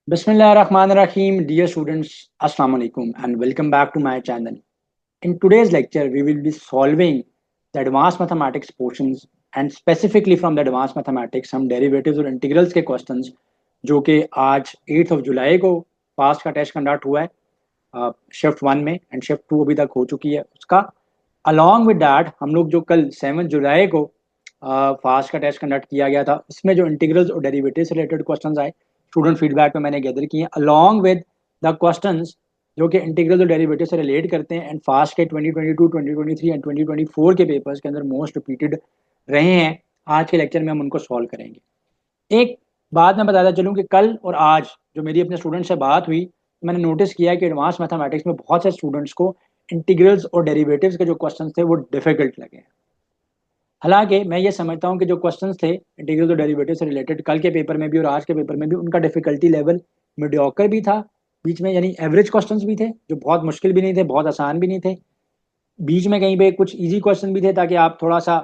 Bismillahirrahmanirrahim. Dear students, Assalamu alaikum and welcome back to my channel. In today's lecture, we will be solving the advanced mathematics portions and specifically from the advanced mathematics हम derivatives और integrals के questions जो कि आज 8th of July को past का test conduct हुआ है शिफ्ट 1 में एंड शिफ्ट 2 अभी तक हो चुकी है उसका अलॉन्ग विद डैट हम लोग जो कल 7 जुलाई को फास्ट का टेस्ट कंडक्ट किया गया था इसमें जो इंटीग्रल्स और डेरिवेटिव्स रिलेटेड क्वेश्चंस आए स्टूडेंट फीडबैक में मैंने गैदर किए अलॉन्ग विद द क्वेश्चंस जो कि इंटीग्रल और डेरिवेटिव से रिलेट करते हैं एंड फास्ट के 2022, 2023 एंड 2024 के पेपर्स के अंदर मोस्ट रिपीटेड रहे हैं। आज के लेक्चर में हम उनको सॉल्व करेंगे। एक बात मैं बताता चलूँ कि कल और आज जो मेरी अपने स्टूडेंट से बात हुई मैंने नोटिस किया कि एडवांस मैथमेटिक्स में बहुत से स्टूडेंट्स को इंटीग्रल्स और डेरिवेटिव्स के जो क्वेश्चन थे वो डिफिकल्ट लगे। हालांकि मैं ये समझता हूँ कि जो क्वेश्चंस थे इंटीग्रल और डेरिवेटिव से रिलेटेड कल के पेपर में भी और आज के पेपर में भी उनका डिफिकल्टी लेवल मीडियोकर भी था, बीच में यानी एवरेज क्वेश्चंस भी थे जो बहुत मुश्किल भी नहीं थे, बहुत आसान भी नहीं थे, बीच में कहीं पे कुछ इजी क्वेश्चन भी थे ताकि आप थोड़ा सा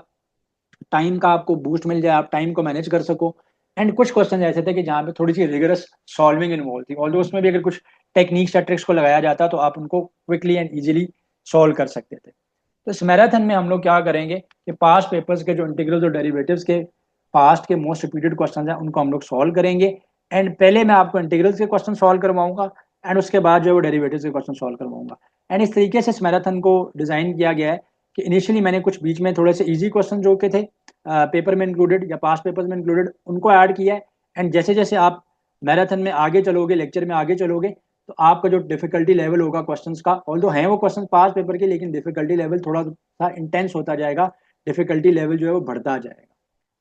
टाइम का आपको बूस्ट मिल जाए, आप टाइम को मैनेज कर सको। एंड कुछ क्वेश्चन ऐसे थे कि जहाँ पे थोड़ी सी रिगरस सॉल्विंग इन्वॉल्व थी, ऑल्दो उसमें भी अगर कुछ टेक्निक्स या ट्रिक्स को लगाया जाता तो आप उनको क्विकली एंड ईजिली सॉल्व कर सकते थे। तो इस मैराथन में हम लोग क्या करेंगे कि पास्ट पेपर्स के जो इंटीग्रल्स और डेरिवेटिव्स के पास्ट के मोस्ट रिपीटेड क्वेश्चन हैं उनको हम लोग सॉल्व करेंगे। एंड पहले मैं आपको इंटीग्रल्स के क्वेश्चन सॉल्व करवाऊंगा एंड उसके बाद जो है वो डेरिवेटिव्स के क्वेश्चन सॉल्व करवाऊंगा। एंड इस तरीके से इस मैराथन को डिजाइन किया गया है कि इनिशियली मैंने कुछ बीच में थोड़े से इजी क्वेश्चन जो के थे पेपर में इंक्लूडेड या पास्ट पेपर्स में इंक्लूडेड उनको ऐड किया है। एंड जैसे जैसे आप मैराथन में आगे चलोगे, लेक्चर में आगे चलोगे, तो आपका जो डिफिकल्टी लेवल होगा क्वेश्चंस का, ऑल्दो हैं वो क्वेश्चन पास पेपर के लेकिन डिफिकल्टी लेवल थोड़ा सा इंटेंस होता जाएगा, डिफिकल्टी लेवल जो है वो बढ़ता जाएगा,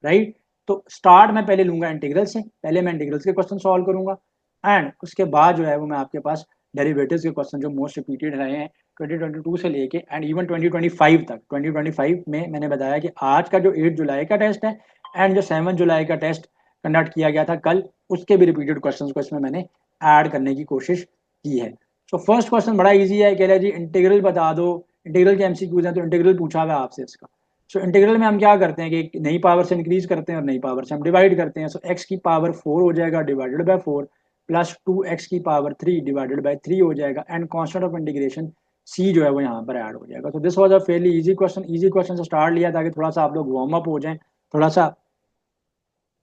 राइट। तो स्टार्ट मैं पहले लूंगा इंटीग्रल से, पहले मैं इंटीग्रल्स के क्वेश्चन सॉल्व करूंगा एंड उसके बाद जो है वो मैं आपके पास डेरिवेटिव्स के क्वेश्चन जो मोस्ट रिपीटेड रहे हैं 2022 से लेके एंड इवन 2025 तक। 2025 में मैंने बताया कि आज का जो 8 जुलाई का टेस्ट है एंड जो 7 जुलाई का टेस्ट कंडक्ट किया गया था कल, उसके भी रिपीटेड क्वेश्चंस को इसमें मैंने ऐड करने की कोशिश की है। सो फर्स्ट क्वेश्चन बड़ा इजी है, कह रहा है जी इंटीग्रल बता दो, इंटीग्रल के एमसीक्यूज हैं तो इंटीग्रल पूछा हुआ है आपसे इसका। सो इंटीग्रल में हम क्या करते हैं कि नई पावर से इंक्रीज करते हैं और नई पावर से हम डिवाइड करते हैं। सो एक्स की पावर 4 हो जाएगा डिवाइडेड बाय 4 प्लस 2x की पावर 3 डिवाइडेड बाय 3 हो जाएगा and constant of integration c जो है वो यहाँ पर ऐड हो जाएगा। तो this was a fairly easy question. Easy question से स्टार्ट लिया ताकि थोड़ा सा आप लोग वार्म अप हो जाएं, थोड़ा सा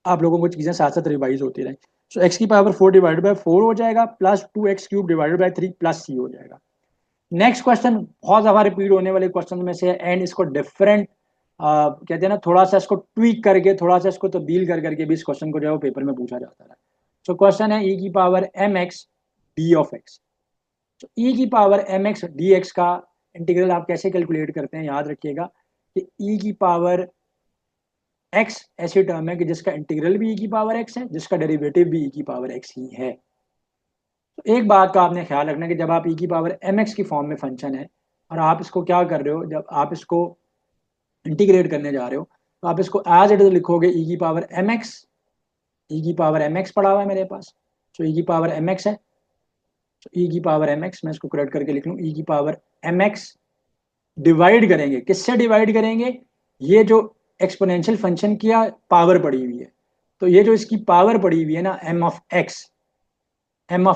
आप लोगों को चीजें साथ साथ रिवाइज होती रहें। सो एक्स की पावर 4 डिवाइडेड बाय 4 हो जाएगा plus 2x cube divided by 3 plus c हो जाएगा। नेक्स्ट क्वेश्चन बहुत ज्यादा रिपीट होने वाले क्वेश्चन में से है एंड इसको डिफरेंट कहते हैं ना, थोड़ा सा इसको ट्वीक करके, थोड़ा सा इसको तब्दील कर करके भी इस क्वेश्चन को जो है वो पेपर में पूछा जाता है। सो क्वेश्चन है e की power mx d of x। तो e की पावर mx dx का इंटीग्रल आप कैसे कैलकुलेट करते हैं, याद रखिएगा कि e की पावर x ऐसी टर्म है कि जिसका इंटीग्रल भी e की पावर x है, जिसका डेरिवेटिव भी e की पावर x ही है। तो एक बात का आपने ख्याल रखना कि जब आप e की पावर mx की फॉर्म में फंक्शन है और आप इसको क्या कर रहे हो, जब आप इसको इंटीग्रेट करने जा रहे हो तो आप इसको एज इट इज लिखोगे e की पावर mx। e की पावर mx पड़ा हुआ है मेरे पास, तो e की पावर mx है, तो e की पावर mx मैं इसको करेक्ट करके लिख लूँ e की पावर mx डिवाइड करेंगे, किससे डिवाइड करेंगे, ये जो एक्सपोनेंशियल फंक्शन की पावर पड़ी हुई है, तो ये जो इसकी पावर पड़ी हुई है ना m ऑफ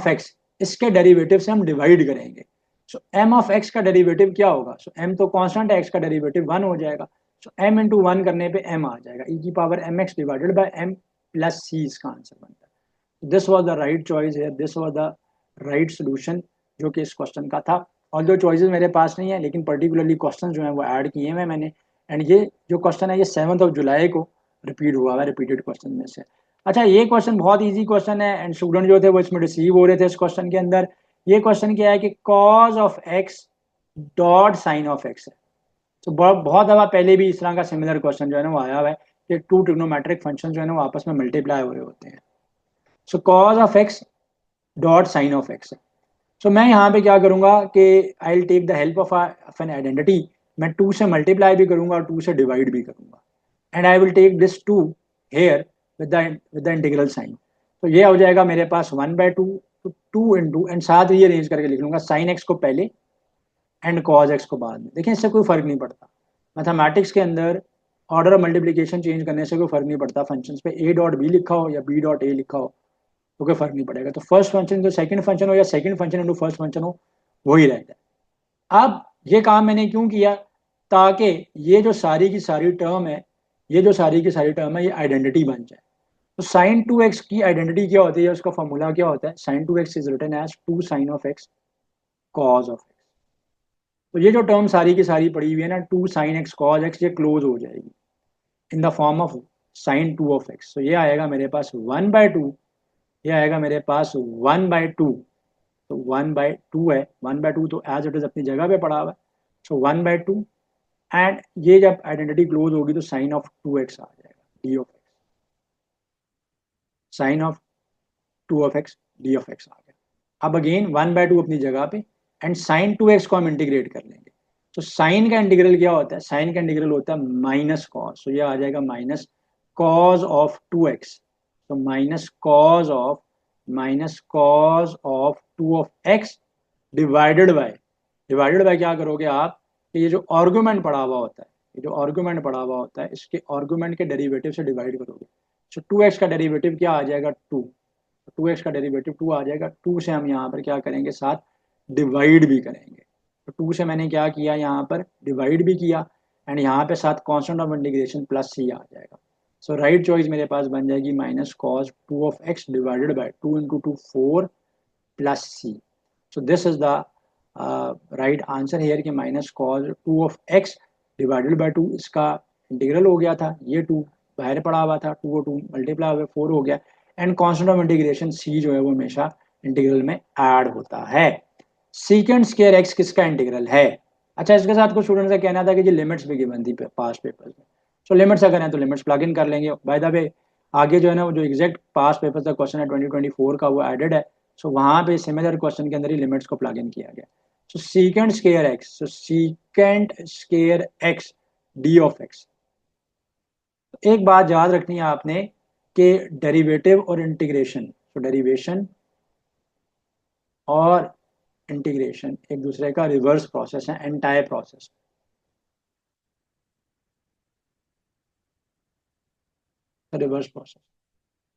x इसके डेरिवेटिव से हम डिवाइड करेंगे। सो m ऑफ x का डेरिवेटिव क्या होगा, सो m तो कांस्टेंट है, x का डेरिवेटिव 1 हो जाएगा। सो m इंटू 1 करने पे m आ जाएगा, e की power mx divided by m plus c इसका आंसर बनता है। This was the right choice है, this was the right solution जो कि इस क्वेश्चन का था। और जो चॉइसेस मेरे पास नहीं है लेकिन पर्टिकुलरली क्वेश्चन जो है वो ऐड किए हुए मैंने। एंड ये जो क्वेश्चन है ये 7 जुलाई को रिपीट हुआ है रिपीटेड क्वेश्चन में से। अच्छा, ये क्वेश्चन बहुत इजी क्वेश्चन है एंड स्टूडेंट जो थे वो इसमें रिसीव हो रहे थे इस क्वेश्चन के अंदर। ये क्वेश्चन क्या है कि cos of x dot sine of x है। तो बहुत दफा पहले भी इस तरह का सिमिलर क्वेश्चन जो है ना वो आया हुआ है कि टू ट्रिग्नोमेट्रिक फंक्शन जो है ना वो आपस में मल्टीप्लाई हो रहे होते हैं। So cos of x dot sine of x है। सो मैं यहाँ पे क्या करूंगा कि I will take the help of an identity, मैं 2 से मल्टीप्लाई भी करूंगा और 2 से डिवाइड भी करूंगा and I will take this 2 here with the integral sign. तो ये हो जाएगा मेरे पास 1/2, तो 2 इंटू एंड साथ ही अरेंज करके लिख लूंगा साइन एक्स को पहले एंड कॉज एक्स को बाद में। देखिए इससे कोई फर्क नहीं पड़ता, मैथमेटिक्स के अंदर ऑर्डर ऑफ मल्टीप्लिकेशन चेंज करने से कोई फर्क नहीं पड़ता, फंक्शंस पे a डॉट बी लिखा हो या b डॉट ए लिखा हो, तो कोई फर्क नहीं पड़ेगा। तो फर्स्ट फंक्शन जो सेकंड फंक्शन हो या second function into first function हो वही रहता है। अब ये काम मैंने क्यों किया, ताकि ये जो सारी की सारी टर्म है, ये जो सारी की सारी टर्म है ये आइडेंटिटी बन जाए। तो साइन टू एक्स की आइडेंटिटी क्या होती है, उसका फॉर्मूला क्या होता है, sine two x is written as two sine of x cos of x. तो ये जो टर्म सारी की सारी पड़ी हुई है ना, two sine x cos x, ये क्लोज हो जाएगी in the form of sine two of x. तो ये आएगा मेरे पास 1/2, ये आएगा मेरे पास 1/2। तो 1/2 है, 1/2 तो एज इट इज अपनी जगह पे पड़ा हुआ है। सो 1/2, एंड ये जब आइडेंटिटी क्लोज होगी तो साइन ऑफ 2x आ जाएगा, d of x, sine of 2 of x d of x आ गया। अब अगेन 1/2 अपनी जगह पे, एंड साइन 2x को हम इंटीग्रेट कर लेंगे। तो साइन का इंटीग्रल क्या होता है, साइन का इंटीग्रल होता है माइनस कॉस। तो ये आ जाएगा माइनस कॉज ऑफ 2x। तो minus cos of 2 of x divided bye क्या करोगे आप, कि ये जो आर्गुमेंट पड़ा हुआ होता है, ये जो आर्गुमेंट पड़ा हुआ होता है, इसके आर्गुमेंट के डेरिवेटिव से डिवाइड करोगे। तो 2x का डेरिवेटिव क्या आ जाएगा, 2। 2x का डेरिवेटिव 2 आ जाएगा। 2 से हम यहाँ पर क्या करेंगे, साथ डिवाइड भी करेंगे। तो 2 से मैंने क्या किया, यहाँ पर डिवाइड भी किया, एंड यहाँ पे साथ constant of integration plus C आ जाएगा। सो राइट चॉइस मेरे पास बन जाएगी minus cos 2 of x divided by 2 into 2 4 plus C. So this is the right answer here कि minus cos 2 of x divided by 2, इसका इंटीग्रल हो गया था, ये 2 बाहर पड़ा हुआ था, 2 और 2 मल्टीप्लाई हुए 4 हो गया, and constant of integration C जो है वो हमेशा इंटीग्रल में ऐड होता है। सीकेंड स्क्वायर एक्स किसका इंटीग्रल है। अच्छा, इसके साथ कुछ स्टूडेंट्स का कहना था कि जी लिमिट्स भी गिवन थी पास्ट पेपर्स में। सो लिमिट्स अगर हैं तो लिमिट्स प्लग इन कर लेंगे। बाय द वे आगे जो है ना, वो जो एग्जैक्ट पास्ट पेपर का क्वेश्चन है 2024 का, वो एडेड है। सो वहां पे सिमिलर क्वेश्चन के अंदर ही लिमिट्स को प्लग इन किया गया। So secant square x, so secant square x d of x. एक बात याद रखनी है आपने कि डेरिवेटिव और इंटीग्रेशन, तो डेरिवेशन और इंटीग्रेशन एक दूसरे का रिवर्स प्रोसेस है, एंटायर प्रोसेस, रिवर्स प्रोसेस।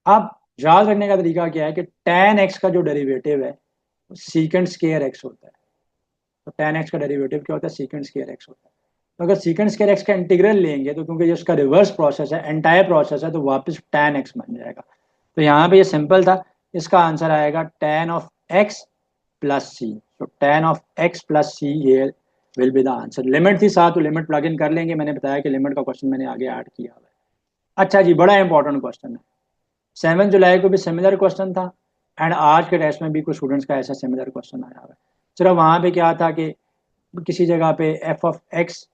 अब याद रखने का तरीका क्या है कि tan x का जो डेरिवेटिव है सीकेंड स्क्वायर x होता है। तो tan x का डेरिवेटिव क्या होता है, सीकेंड स्क्वायर x होता है। तो अगर सीकेंड स्क्वायर x का इंटीग्रल लेंगे तो क्योंकि ये उसका रिवर्स प्रोसेस है, एंटायर प्रोसेस है, तो वापस tan x बन जाएगा। तो यहाँ पे ये सिंपल था, इसका आंसर आएगा tan ऑफ x प्लस सी। तो tan of x plus see here will be the answer. Limit थी साथ, तो लिमिट प्लग इन कर लेंगे। मैंने बताया कि लिमिट का क्वेश्चन मैंने आगे ऐड किया हुआ है। अच्छा जी, बड़ा इंपॉर्टेंट क्वेश्चन है। 7 जुलाई को भी सिमिलर क्वेश्चन था, एंड आज के टेस्ट में भी कुछ स्टूडेंट्स का ऐसा सिमिलर क्वेश्चन आया हुआ है। चलो वहाँ पे क्या था कि किसी जगह पे F of x,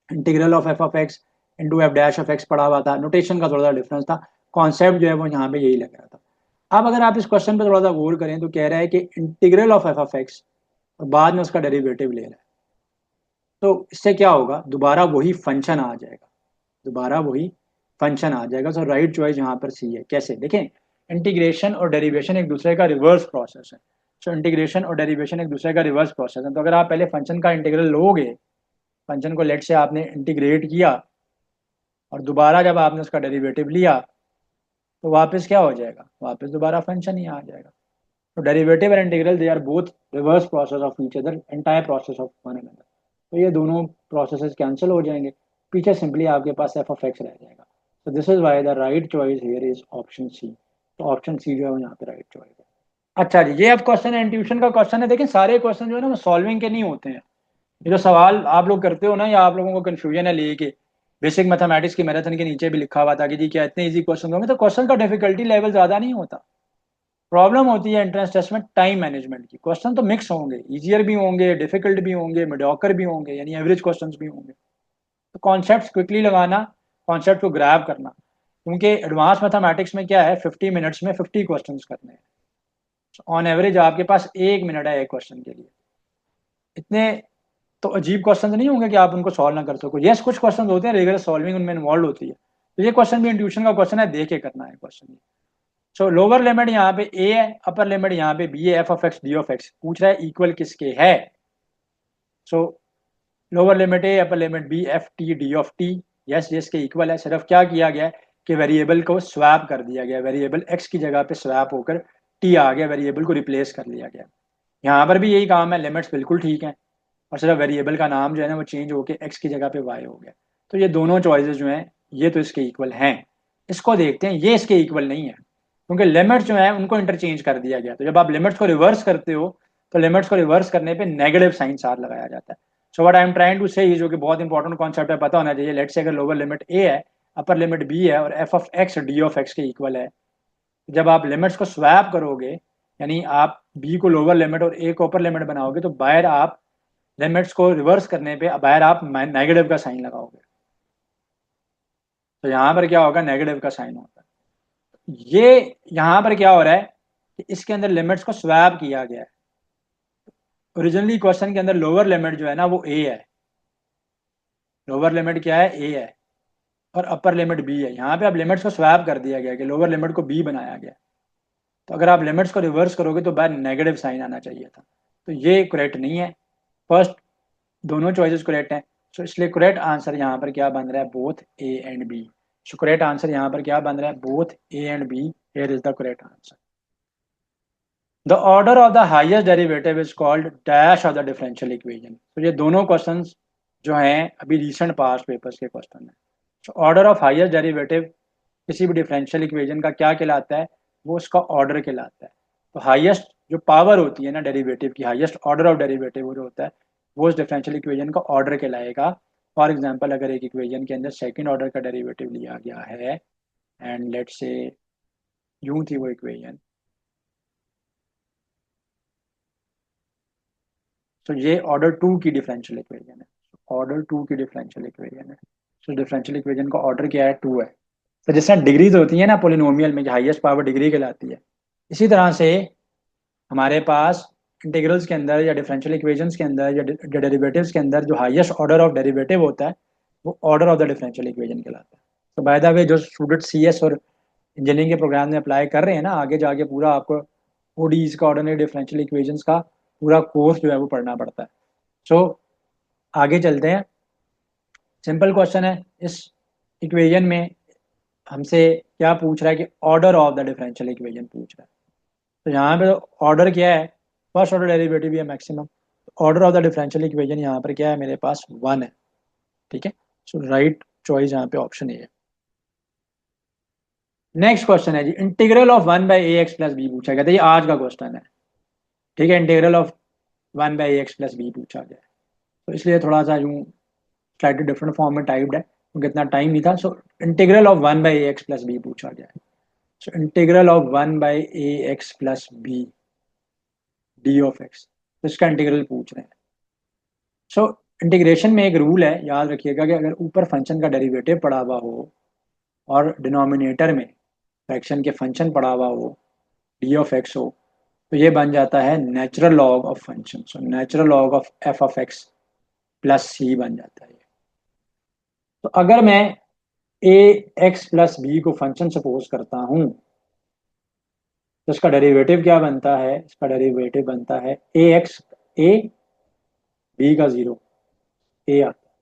integral of f of x into F dash of x पढ़ा हुआ था, नोटेशन का थोड़ा सा डिफरेंस था, कॉन्सेप्ट जो है वो यहाँ पे यही लग रहा था। अब अगर आप इस क्वेश्चन पे थोड़ा सा गौर करें तो कह रहा है कि integral of f of x और बाद में उसका डेरिवेटिव ले रहा है। तो इससे क्या होगा, दोबारा वही फंक्शन आ जाएगा, दोबारा वही फंक्शन आ जाएगा। सो राइट चॉइस यहाँ पर सी है। कैसे देखें, इंटीग्रेशन और डेरिवेशन एक दूसरे का रिवर्स प्रोसेस है। सो इंटीग्रेशन और डेरिवेशन एक दूसरे का रिवर्स प्रोसेस है। तो अगर आप पहले फंक्शन का इंटीग्रल लोगे, फंक्शन को लेट से आपने इंटीग्रेट किया और दोबारा जब आपने उसका डेरिवेटिव लिया तो वापस क्या हो जाएगा, वापस दोबारा फंक्शन ही आ जाएगा। तो derivative and integral they are both reverse process of each other, entire process of one another. तो ये दोनों प्रोसेसेस कैंसिल हो जाएंगे, पीछे सिंपली आपके पास एफ ऑफ एक्स रह जाएगा। तो this is why the right choice here is option C. तो ऑप्शन सी जो है वो यहाँ पे राइट चॉइस है। अच्छा जी, ये अब क्वेश्चन है, इंट्यूशन का क्वेश्चन है। देखिए सारे क्वेश्चन जो है ना वो सॉल्विंग के नहीं होते हैं। ये जो सवाल आप लोग करते हो ना, या आप लोगों को कंफ्यूजन है लेके, बेसिक मैथमेटिक्स की मैराथन के नीचे भी लिखा हुआ था कि जी क्या इतने इजी क्वेश्चन होंगे, तो क्वेश्चन का डिफिकल्टी लेवल ज्यादा नहीं होता। प्रॉब्लम होती है एंट्रेंस टेस्ट में टाइम मैनेजमेंट की। क्वेश्चन तो मिक्स होंगे, इजियर भी होंगे, डिफिकल्ट भी होंगे, मीडियोकर भी होंगे, यानी एवरेज क्वेश्चंस भी होंगे। तो कॉन्सेप्ट्स क्विकली लगाना, कॉन्सेप्ट को ग्रैब करना, क्योंकि एडवांस मैथमेटिक्स में क्या है, 50 मिनट्स में 50 क्वेश्चंस करने हैं। ऑन एवरेज आपके पास 1 मिनट है एक क्वेश्चन के लिए। इतने तो अजीब क्वेश्चन नहीं होंगे कि आप उनको सॉल्व ना कर सको। यस, कुछ क्वेश्चन होते हैं रेगुलर सॉल्विंग उनमें इन्वॉल्व होती है। तो ये क्वेश्चन भी इंट्यूशन का क्वेश्चन है, देख के करना है क्वेश्चन। सो लोअर लिमिट यहाँ पे ए है, अपर लिमिट यहाँ पे बी है, f of x d of x पूछ रहा है इक्वल किसके है। So lower limit a, upper limit b, f t d of t, yes ये इसके इक्वल है। सिर्फ क्या किया गया है कि वेरिएबल को स्वैप कर दिया गया, वेरिएबल एक्स की जगह पे स्वैप होकर टी आ गया, वेरिएबल को रिप्लेस कर लिया गया। यहाँ पर भी यही काम है, लिमिट्स बिल्कुल ठीक है, और सिर्फ वेरिएबल का नाम जो है ना वो चेंज होकर एक्स की जगह पे वाई हो गया। तो ये दोनों चॉइसेस जो हैं ये तो इसके इक्वल हैं। इसको देखते हैं, ये इसके इक्वल नहीं है, क्योंकि लिमिट्स जो है उनको इंटरचेंज कर दिया गया। तो जब आप लिमिट्स को रिवर्स करते हो तो लिमिट्स को रिवर्स करने पे नेगेटिव साइन साथ लगाया जाता है। So what I am trying to say, जो कि बहुत इंपॉर्टेंट कॉन्सेप्ट है, पता होना चाहिए। लेट्स से अगर लोअर लिमिट ए है, अपर लिमिट बी है, और F of x d of x के इक्वल है, जब आप लिमिट्स को स्वैप करोगे, यानी आप बी को लोअर लिमिट और ए को अपर लिमिट बनाओगे, तो बाहर आप लिमिट्स को रिवर्स करने पे बाहर आप नेगेटिव का साइन लगाओगे। तो यहाँ पर क्या होगा, नेगेटिव का साइन होता है। ये यहाँ पर क्या हो रहा है कि इसके अंदर लिमिट्स को स्वैप किया गया है। ओरिजिनली क्वेश्चन के अंदर लोअर लिमिट जो है ना वो ए है, लोअर लिमिट क्या है, ए है, और अपर लिमिट बी है। यहाँ पे अब लिमिट्स को स्वैप कर दिया गया कि लोअर लिमिट को बी बनाया गया। तो अगर आप लिमिट्स को रिवर्स करोगे तो बाहर नेगेटिव साइन आना चाहिए था। तो ये करेक्ट नहीं है। फर्स्ट दोनों चॉइसेस करेक्ट हैं, सो इसलिए करेक्ट आंसर यहाँ पर क्या बन रहा है, both a and b. So correct answer यहाँ पर क्या बन रहा है, both a and b. Here is the correct answer. The order of the highest derivative is called dash of the differential equation. तो ये दोनों क्वेश्चंस जो हैं अभी रिसेंट पास्ट पेपर्स के क्वेश्चन हैं। So order of highest derivative किसी भी डिफरेंशियल इक्वेशन का क्या कहलाता है, वो उसका ऑर्डर कहलाता है। तो हाईएस्ट जो पावर होती है ना डेरिवेटिव की, हाईएस्ट ऑर्डर ऑफ डेरिवेटिव वो जो होता है वो उस डिफरेंशियल इक्वेशन का ऑर्डर कहलाएगा। फॉर एग्जांपल अगर एक इक्वेशन के अंदर सेकंड ऑर्डर का डेरिवेटिव लिया गया है, एंड लेट्स से यूं थी वो इक्वेशन, तो ये ऑर्डर टू की डिफरेंशियल इक्वेशन है, ऑर्डर टू की डिफरेंशियल इक्वेशन है। तो डिफरेंशियल इक्वेशन का ऑर्डर क्या है, टू है। तो जिस तरह डिग्रीज होती है ना पोलिनोमियल में, हाईएस्ट पावर डिग्री कहलाती है, इसी तरह से हमारे पास इंटीग्रल्स के अंदर या डिफरेंशियल इक्वेशंस के अंदर या डेरिवेटिव्स के अंदर जो हाईएस्ट ऑर्डर ऑफ डेरिवेटिव होता है वो order of the differential equation कहलाता है। तो बाय द वे जो स्टूडेंट सीएस और इंजीनियरिंग के प्रोग्राम में अप्लाई कर रहे हैं ना, आगे जाके पूरा आपको ओडीज का, ऑर्डिनरी डिफरेंशियल इक्वेशंस का पूरा कोर्स जो है वो पढ़ना पड़ता है। सो आगे चलते हैं। सिंपल क्वेश्चन है, इस इक्वेशन में हमसे क्या पूछ रहा है कि order of the differential equation पूछ रहा है। तो यहाँ पे ऑर्डर क्या है, फर्स्ट ऑर्डर डेरिवेटिव है maximum. Order of the differential equation यहाँ पर क्या है, मेरे पास वन है। ठीक है, सो राइट चॉइस यहाँ पे ऑप्शन ए है। नेक्स्ट क्वेश्चन है जी, integral of one by a x plus b पूछा गया था। ये आज का क्वेश्चन है। ठीक है, integral of one by a x plus b पूछा गया है, तो इसलिए थोड़ा सा यूँ स्लाइटली डिफरेंट फॉर्म में टाइप्ड है क्योंकि इतना टाइम नहीं था। So integral of one by a x plus b पूछा गया है। So integral of one by a x plus b d of x, तो इसका इंटीग्रल पूछ रहे हैं। सो इंटीग्रेशन में एक रूल है, याद रखिएगा, कि अगर ऊपर फंक्शन का डेरिवेटिव पड़ा हुआ हो और डिनोमिनेटर में फ्रैक्शन के फंक्शन पड़ा हुआ हो, डी ऑफ एक्स हो, तो ये बन जाता है natural log of function. So natural log of f of x plus C बन जाता है। तो अगर मैं ए एक्स प्लस बी को फंक्शन सपोज करता हूं, तो इसका डेरिवेटिव क्या बनता है, इसका डेरिवेटिव बनता है ए एक्स, ए बी का जीरो, ए आता है।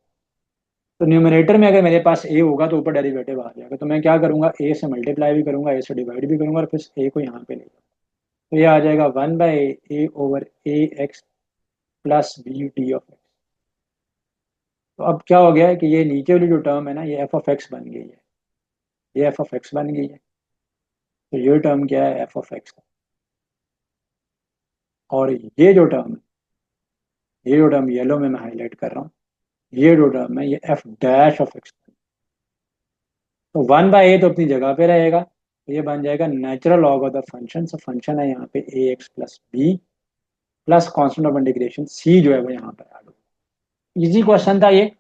तो न्यूमरेटर में अगर मेरे पास ए होगा तो ऊपर डेरिवेटिव आ जाएगा। तो मैं क्या करूंगा, ए से मल्टीप्लाई भी करूंगा, ए से डिवाइड भी करूंगा, और फिर ए को यहाँ पे ले जाऊंगा। तो ये आ जाएगा one by a over a x plus b d of x. तो अब क्या हो गया है कि ये नीचे वाली जो टर्म है ना, ये एफ ऑफ एक्स बन गई है, ये एफ ऑफ एक्स बन गई है। तो ये टर्म क्या है, एफ ऑफ एक्स। और ये जो टर्म है, ये जो टर्म येलो में मैं हाईलाइट कर रहा हूँ, ये जो टर्म है ये एफ डैश ऑफ एक्स। तो वन बाई ए तो अपनी जगह पे रहेगा, तो ये बन जाएगा natural log of the function. So function है यहाँ पे a x plus b plus constant of integration C जो है वो यहाँ पर ऐड होगा। इजी क्वेश्चन था ये,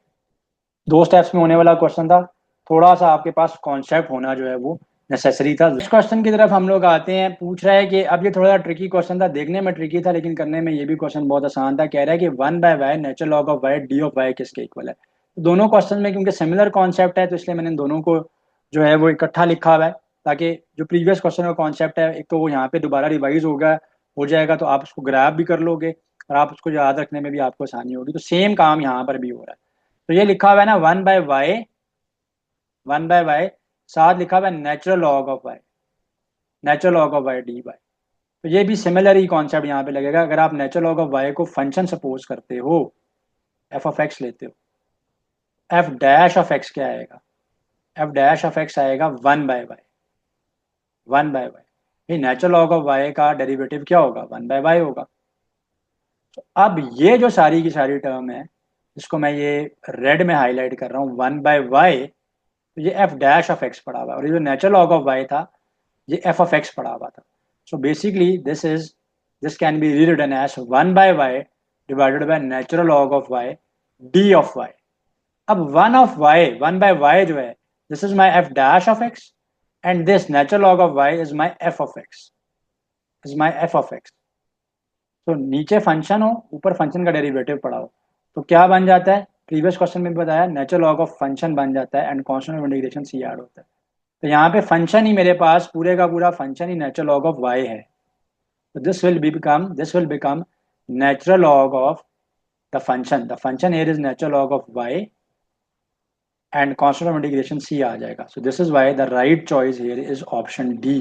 दो स्टेप्स में होने वाला क्वेश्चन था। थोड़ा सा आपके पास कॉन्सेप्ट होना जो है वो नेसेसरी था। इस क्वेश्चन की तरफ हम लोग आते हैं। पूछ रहा है कि अब ये थोड़ा ट्रिकी क्वेश्चन था, देखने में ट्रिकी था लेकिन करने में ये भी क्वेश्चन बहुत आसान था। कह रहा है कि one by y natural log of y d of y किसके इक्वल है। तो दोनों क्वेश्चन में क्योंकि सिमिलर कॉन्सेप्ट है तो इसलिए मैंने दोनों को जो है वो इकट्ठा लिखा हुआ है, ताकि जो प्रीवियस क्वेश्चन का कॉन्सेप्ट है एक तो वो यहाँ पे दोबारा रिवाइज हो जाएगा, तो आप उसको ग्रैब भी कर लोगे और आप उसको याद रखने में भी आपको आसानी होगी। तो सेम काम यहाँ पर भी हो रहा है। तो ये लिखा हुआ है ना, वन बाय वाई साथ लिखा हुआ है natural log of y, natural log of y d y. तो ये भी सिमिलर ही कॉन्सेप्ट यहाँ पे लगेगा। अगर आप नेचुरल लॉग ऑफ वाई को फंक्शन सपोज करते हो, एफ ऑफ एक्स लेते हो, एफ डैश ऑफ एक्स क्या आएगा, एफ डैश ऑफ एक्स आएगा 1/y, 1/y। ये नेचुरल लॉग ऑफ वाई का डेरिवेटिव क्या होगा, 1/y होगा। तो अब ये जो सारी की सारी टर्म है, इसको मैं ये रेड में हाईलाइट कर रहा हूँ, 1/y, तो ये एफ डैश ऑफ एक्स पड़ा हुआ है, और ये जो नेचुरल लॉग ऑफ वाई था ये एफ ऑफ एक्स पड़ा हुआ था। So basically this can be rewritten as 1/y divided by natural log of y d of y. अब 1/y जो है, this is my f dash of x, and this natural log of y is my f of x, is my f of x. तो नीचे function हो, ऊपर function का derivative पड़ा हो, तो क्या बन जाता है, प्रीवियस क्वेश्चन में भी बताया, नेचुरल लॉग ऑफ फंक्शन बन जाता है and constant of integration c add होता है। तो यहाँ पे फंक्शन ही मेरे पास पूरे का पूरा फंक्शन ही नेचुरल लॉग ऑफ वाई है। तो this will become natural log of the function here is natural log of y and constant of integration c आ जाएगा। So this is why the right choice here is option D.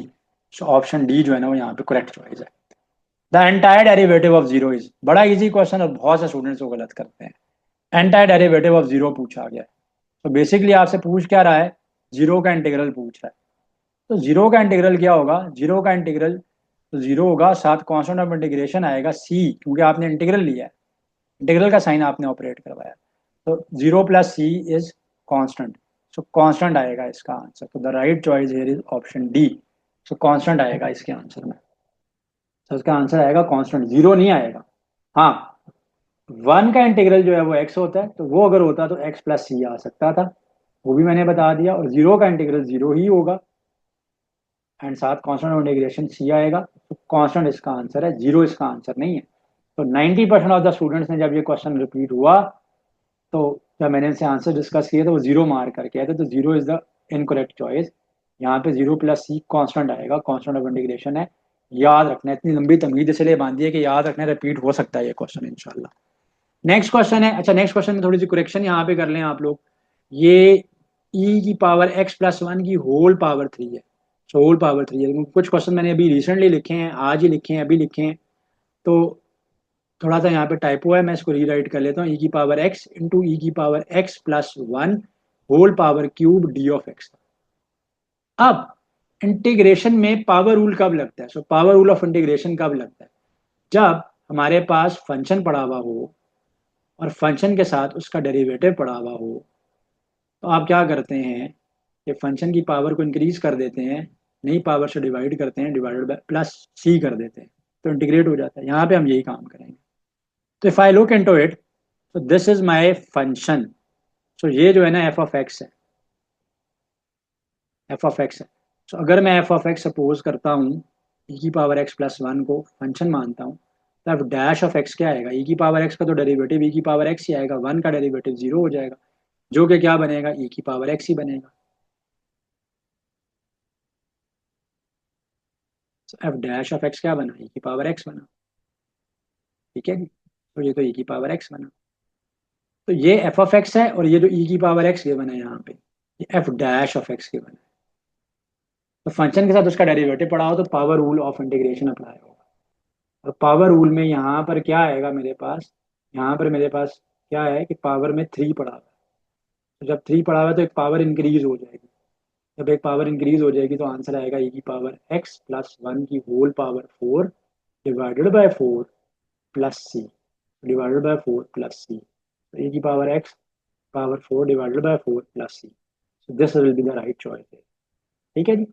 So option D जो है ना वो यहाँ पे correct choice है। The entire derivative of zero is, बड़ा easy question और बहुत से स्टूडेंट्स को गलत करते हैं। Entire derivative of zero पूछा गया है। तो बेसिकली आपसे पूछ क्या रहा है, जीरो का इंटीग्रल पूछ रहा है। तो जीरो का इंटीग्रल क्या होगा, जीरो का इंटीग्रल तो जीरो होगा, साथ कांस्टेंट ऑफ इंटीग्रेशन आएगा सी, क्योंकि आपने इंटीग्रल लिया है, इंटीग्रल का साइन आपने ऑपरेट करवाया। तो zero plus c is constant, so constant आएगा इसका आंसर। तो the right choice here is option D. So constant आएगा इसके आंसर में। तो इसका आंसर आएगा कांस्टेंट, जीरो नहीं आएगा। हाँ, वन का इंटीग्रल जो है वो एक्स होता है, तो वो अगर होता तो एक्स प्लस सी आ सकता था, वो भी मैंने बता दिया। और जीरो का इंटीग्रल जीरो ही होगा, एंड साथ कांस्टेंट ऑफ इंटीग्रेशन सी आएगा। तो कांस्टेंट इसका आंसर है, जीरो इसका आंसर नहीं है। तो 90% ऑफ द स्टूडेंट्स ने जब ये क्वेश्चन रिपीट हुआ, तो जब मैंने इनसे आंसर डिस्कस किया तो वो जीरो मार्क करके आए थे। तो zero is the incorrect choice. यहाँ पे जीरो प्लस सी कांस्टेंट आएगा, कांस्टेंट ऑफ इंटीग्रेशन है, याद रखना है। इतनी लंबी तमहीद इसलिए बांधी है कि याद रखना, रिपीट हो सकता है ये क्वेश्चन इंशाल्लाह। नेक्स्ट क्वेश्चन है, अच्छा नेक्स्ट क्वेश्चन में थोड़ी सी करेक्शन यहाँ पे कर लें आप लोग। ये e की पावर x प्लस वन की होल पावर 3 है। सो होल पावर 3 है। कुछ क्वेश्चन मैंने अभी रिसेंटली लिखे हैं, आज ही लिखे हैं, अभी लिखे हैं, तो थोड़ा सा यहाँ पे टाइपो है, मैं इसको रीराइट कर लेता हूँ। e की पावर x इंटू ई की power x plus one whole power cube d of x. अब इंटीग्रेशन में पावर रूल कब लगता है, so power rule of integration कब लगता है, जब हमारे पास फंक्शन पड़ा हुआ हो और फंक्शन के साथ उसका डेरिवेटिव पड़ा हुआ हो। तो आप क्या करते हैं कि फंक्शन की पावर को इंक्रीज कर देते हैं, नई पावर से डिवाइड करते हैं, डिवाइडेड बाय प्लस सी कर देते हैं, तो इंटीग्रेट हो जाता है। यहाँ पे हम यही काम करेंगे। तो if I look into it, तो दिस इज माय फंक्शन। सो ये जो है ना एफ ऑफ एक्स है, एफ ऑफ एक्स है। सो अगर मैं एफ ऑफ एक्स सपोज करता हूँ, ई की पावर एक्स प्लस वन को फंक्शन मानता हूँ, तो एफ डैश ऑफ एक्स क्या आएगा, ई की पावर एक्स का तो डेरिवेटिव ई की पावर एक्स ही आएगा, वन का डेरिवेटिव जीरो हो जाएगा, जो कि क्या बनेगा, ई की पावर एक्स ही बनेगा। एफ डैश ऑफ एक्स क्या बना, ई की पावर एक्स बना। ठीक है जी, तो ये तो ई की पावर एक्स बना। तो ये एफ ऑफ एक्स है, और ये जो ई की पावर एक्स ये बना है यहाँ पे, ये एफ डैश ऑफ एक्स के बना है। तो फंक्शन के साथ उसका डेरिवेटिव पड़ा हो तो power rule of integration apply होगा। और पावर रूल में यहाँ पर क्या आएगा मेरे पास, यहाँ पर मेरे पास क्या है कि पावर में थ्री पड़ा हुआ है। तो जब थ्री पड़ा हुआ है तो एक पावर इंक्रीज हो जाएगी। जब एक पावर इंक्रीज हो जाएगी तो आंसर आएगा ई की पावर एक्स प्लस वन की whole power four divided by four plus C, divided by four plus सी। तो e की power x power four divided by four plus C. So this will be the right choice. ठीक है जी।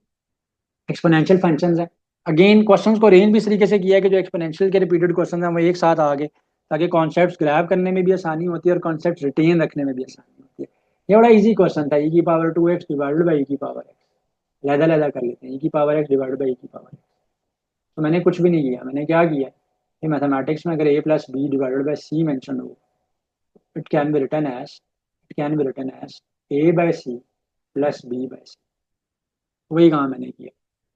Exponential functions है। Again questions को arrange भी इस तरीके से किया है कि जो एक्सपोनेंशियल के रिपीटेड क्वेश्चन हैं वो एक साथ आ गए, ताकि कॉन्सेप्ट्स ग्रैब करने में भी आसानी होती है और कॉन्सेप्ट रिटेन रखने में भी आसानी होती है। ये बड़ा इजी क्वेश्चन था, ई की power two x divided by e की पावर एक्स, लहदा लहदा कर लेते हैं, ई की power x divided by e की पावर एक्स। तो मैंने कुछ भी नहीं किया, मैंने क्या किया कि मैथमेटिक्स में अगर a plus b divided by c mention हो, it can be written as a by c plus b by c। वही काम मैंने किया।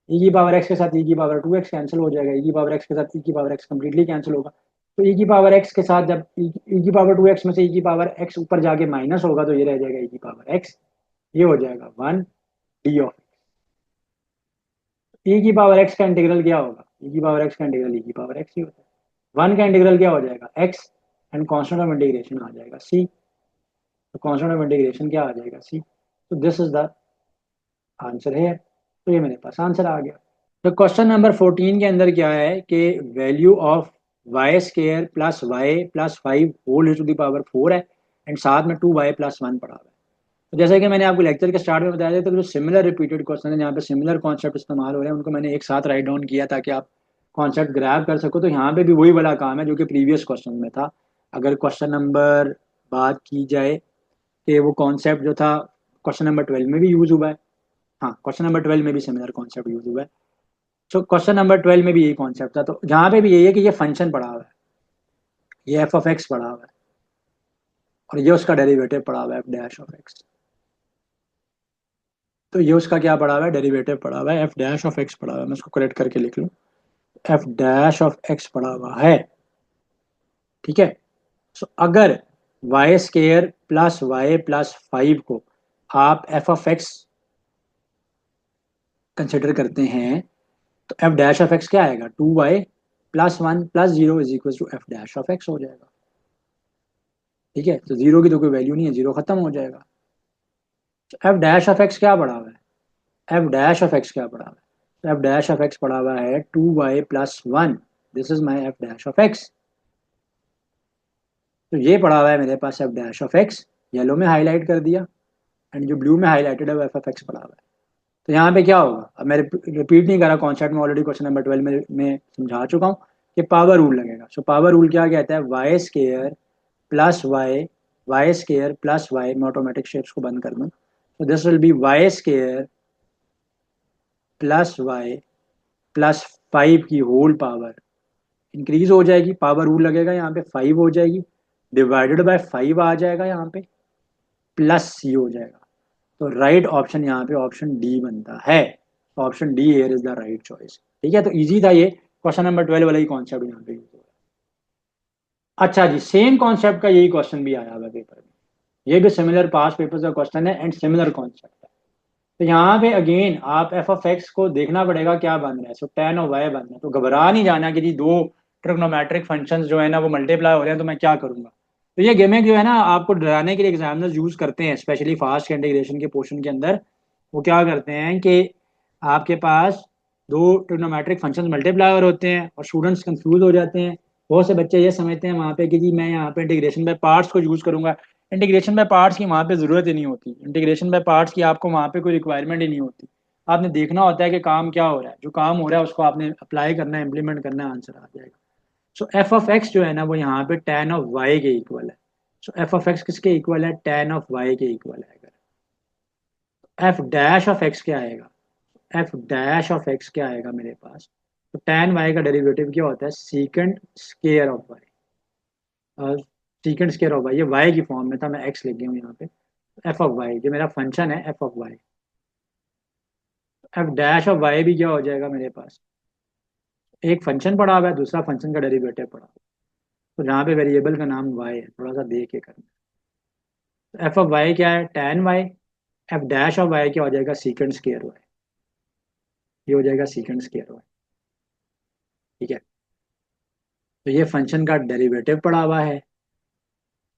e की पावर x के साथ e की पावर टू एक्स कैंसिल हो जाएगा, e की पावर x के साथ e की पावर x कम्प्लीटली कैंसिल होगा। तो e की पावर x के साथ जब e की पावर टू एक्स में से e की पावर x ऊपर जाके माइनस होगा तो ये रह जाएगा e की पावर x, ये हो जाएगा वन डी ऑफ ई की पावर एक्स का इंटीग्रल क्या होगा, ई की पावर एक्स का इंटीग्रल ई की पावर एक्स ही होता है। वन का इंटीग्रल क्या हो जाएगा, x, and constant of integration आ जाएगा सी। तो कांस्टेंट ऑफ इंटीग्रेशन क्या आ जाएगा, सी। तो दिस इज द आंसर है। तो ये मेरे पास आंसर आ गया। तो क्वेश्चन नंबर 14 के अंदर क्या है कि value of y square plus y plus 5 whole to the power 4 है, एंड साथ में 2y+1 पड़ा हुआ है। तो जैसे कि मैंने आपको लेक्चर के स्टार्ट में बताया था, तो जो सिमिलर रिपीटेड क्वेश्चन है जहाँ पे सिमिलर कॉन्सेप्ट इस्तेमाल हो रहे हैं, उनको मैंने एक साथ राइट डाउन किया ताकि आप कॉन्सेप्ट ग्रैब कर सको। तो यहाँ पे भी वही वाला काम है जो कि प्रीवियस क्वेश्चन में था। अगर क्वेश्चन नंबर बात की जाए कि वो कॉन्सेप्ट जो था क्वेश्चन नंबर 12 में भी यूज हुआ है, हाँ क्वेश्चन नंबर 12 में भी सिमिलर कॉन्सेप्ट यूज हुआ है। तो क्वेश्चन नंबर 12 में भी यही कॉन्सेप्ट था। तो यहाँ पे भी यही है कि ये फंक्शन पड़ा हुआ है, ये एफ ऑफ एक्स पड़ा हुआ है, और ये उसका डेरिवेटिव पड़ा हुआ है एफ डैश ऑफ एक्स। तो ये उसका क्या पड़ा हुआ है, डेरिवेटिव पड़ा हुआ है, एफ डैश ऑफ एक्स पड़ा हुआ है। मैं इसको करेक्ट करके लिख लूँ, एफ डैश ऑफ एक्स पड़ा हुआ है। ठीक है। सो अगर y square plus y plus 5 को आप एफ ऑफ एक्स कंसिडर करते हैं, तो एफ डैश ऑफ एक्स क्या आएगा, 2y+1+0 is equal to f dash of x हो जाएगा। ठीक है। तो जीरो की तो कोई वैल्यू नहीं है, जीरो खत्म हो जाएगा। तो एफ डैश ऑफ एक्स क्या पड़ा हुआ है, एफ डैश ऑफ एक्स क्या पड़ा हुआ है, तो एफ डैश ऑफ एक्स पड़ा हुआ है 2y+1। This is my f dash of x. तो ये पड़ा हुआ है मेरे पास f dash of x, yellow में हाईलाइट कर दिया, एंड जो ब्लू में हाईलाइटेड है वो एफ ऑफ एक्स पड़ा हुआ है। तो यहाँ पे क्या होगा, अब मैं रिपीट नहीं कर रहा, कॉन्सेप्ट में ऑलरेडी क्वेश्चन नंबर 12 में समझा चुका हूँ कि पावर रूल लगेगा। सो पावर रूल क्या कहता है, y square plus y, y square plus y, मैं ऑटोमेटिक शेप्स को बंद कर दूँ। तो this will be y square plus y plus 5 की होल पावर, इंक्रीज हो जाएगी, पावर रूल लगेगा यहाँ पे, 5 हो जाएगी, डिवाइडेड बाय 5 आ जाएगा यहाँ पे, प्लस सी हो जाएगा। तो राइट ऑप्शन यहाँ पे ऑप्शन डी बनता है। Option D here is the right choice. ठीक है। तो इजी था ये, क्वेश्चन नंबर 12 वाला ही कॉन्सेप्ट यहाँ पे यूज हो रहा है। अच्छा जी, सेम कॉन्सेप्ट का यही क्वेश्चन भी आया हुआ पेपर में, ये भी सिमिलर पास पेपर्स का क्वेश्चन है एंड सिमिलर कॉन्सेप्ट है। तो यहाँ पे अगेन आप एफ ऑफ एक्स को देखना पड़ेगा क्या बन रहा है। सो टेन ऑफ वाई बन रहा है, तो घबरा नहीं जाना कि जी दो ट्रिग्नोमेट्रिक फंक्शंस जो है ना वो मल्टीप्लाई हो रहे हैं तो मैं क्या करूंगा। तो ये गेमें जो है ना आपको डराने के लिए एग्जामिनर्स यूज करते हैं, स्पेशली फास्ट इंटीग्रेशन के पोर्शन के अंदर। वो क्या करते हैं कि आपके पास दो ट्रिग्नोमेट्रिक फंक्शंस मल्टीप्लाई होते हैं और स्टूडेंट्स कंफ्यूज हो जाते हैं। बहुत से बच्चे ये समझते हैं वहाँ पे कि जी मैं यहाँ पे इंटीग्रेशन बाय पार्ट्स को यूज करूंगा। इंटीग्रेशन बाय पार्ट्स की वहाँ पे जरूरत ही नहीं होती, इंटीग्रेशन बाय पार्ट्स की आपको वहाँ पे कोई रिक्वायरमेंट ही नहीं होती। आपने देखना होता है कि काम क्या हो रहा है, जो काम हो रहा है उसको आपने अप्लाई करना है, इम्प्लीमेंट करना है, आंसर आ जाएगा। सो एफ ऑफ एक्स जो है ना वो यहाँ पे टेन ऑफ वाई के इक्वल है। सो एफ ऑफ एक्स किसके इक्वल है, टेन ऑफ वाई के इक्वल है। अगर एफ डैश ऑफ एक्स क्या आएगा, एफ डैश ऑफ एक्स क्या आएगा मेरे पास, तो टेन वाई का डेरिवेटिव क्या होता है, secant square of y. Secant square of y, ये वाई की फॉर्म में था, मैं एक्स लिख गया हूँ यहाँ पे। एफ ऑफ वाई जो मेरा फंक्शन है, f of y, f dash of y भी क्या हो जाएगा मेरे पास, एक फंक्शन पड़ा हुआ है, दूसरा फंक्शन का डेरिवेटिव पड़ा हुआ है। तो जहाँ पे वेरिएबल का नाम वाई है, थोड़ा सा देख के करना। तो एफ ऑफ वाई क्या है, tan y, f dash of y क्या हो जाएगा, सीकेंड स्केयर वाई, ये हो जाएगा सीकेंड स्केयर वाई। ठीक है। तो ये फंक्शन का डेरिवेटिव पड़ा हुआ है,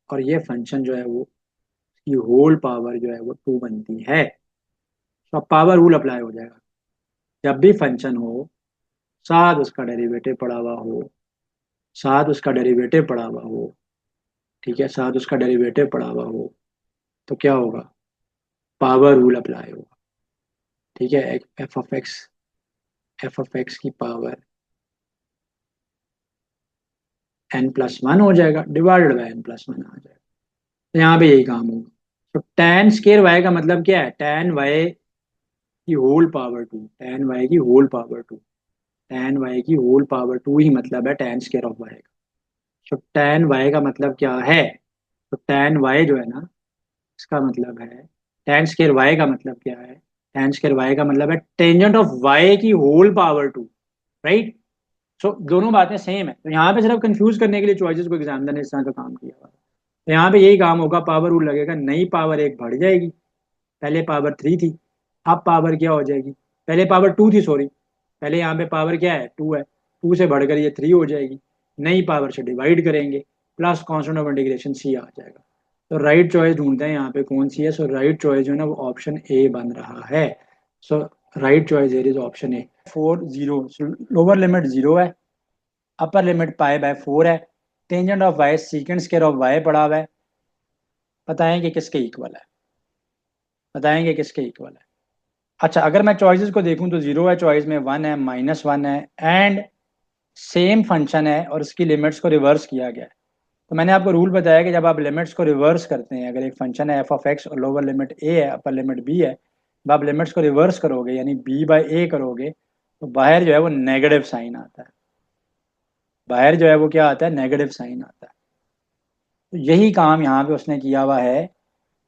और ये फंक्शन जो है वो की होल पावर जो है वो 2 बनती है। तो अब पावर रूल अप्लाई हो जाएगा, जब भी फंक्शन हो साथ उसका डेरिवेटिव पड़ा हुआ हो, साथ उसका डेरिवेटिव पड़ा हुआ हो, ठीक है, साथ उसका डेरिवेटिव पड़ा हुआ हो, तो क्या होगा, पावर रूल अप्लाई होगा। ठीक है। F of x, F of x की पावर n+1 हो जाएगा, डिवाइडेड बाई n+1 आ जाएगा। तो यहाँ पे यही काम होगा। तो टेन स्केयर वाई का मतलब क्या है, टेन वाई की होल पावर 2, टेन वाई की होल पावर 2, टेन वाई की होल पावर 2 ही मतलब है टेन स्केयर ऑफ वाई का। तो टेन वाई का मतलब क्या है, तो टेन वाई जो है ना, इसका मतलब है, टेन स्केयर वाई का मतलब क्या है, टेन स्केयर वाई का मतलब है टेंजेंट ऑफ वाई की होल पावर 2, राइट। सो दोनों बातें सेम है। तो यहाँ पे सिर्फ कंफ्यूज करने के लिए चॉइसेस को एग्जामिनर ने इस तरह का काम किया हुआ है। तो यहाँ पे यही काम होगा, पावर रूल लगेगा, नई पावर एक बढ़ जाएगी, पहले पावर 3 थी, अब पावर क्या हो जाएगी, पहले पावर 2 थी, सॉरी, पहले यहाँ पे पावर क्या है, 2 है, 2 से बढ़कर ये 3 हो जाएगी, नई पावर से डिवाइड करेंगे, plus constant of integration c आ जाएगा। तो राइट चॉइस ढूंढते हैं यहाँ पे कौन सी है। सो राइट चॉइस जो है ना वो ऑप्शन ए बन रहा है। So right choice is option a. 4 0, lower limit 0 है, अपर लिमिट पाई बाय 4 है, tangent of y secant square of y पड़ा हुआ है, बताएं कि किसके इक्वल है, बताएंगे किसके इक्वल है। अच्छा, अगर मैं चॉइसेस को देखूं तो 0 है चॉइस में, 1 है, -1 है, एंड सेम फंक्शन है और उसकी लिमिट्स को रिवर्स किया गया है। तो मैंने आपको रूल बताया कि जब आप लिमिट्स को रिवर्स करते हैं, अगर एक फंक्शन है एफ ऑफ एक्स और लोअर लिमिट ए है, अपर लिमिट बी है, जब आप लिमिट्स को रिवर्स करोगे यानी बी बाय ए करोगे, तो बाहर जो है वो नेगेटिव साइन आता है, बाहर जो है वो क्या आता है, नेगेटिव साइन आता है। तो यही काम यहाँ पे उसने किया हुआ है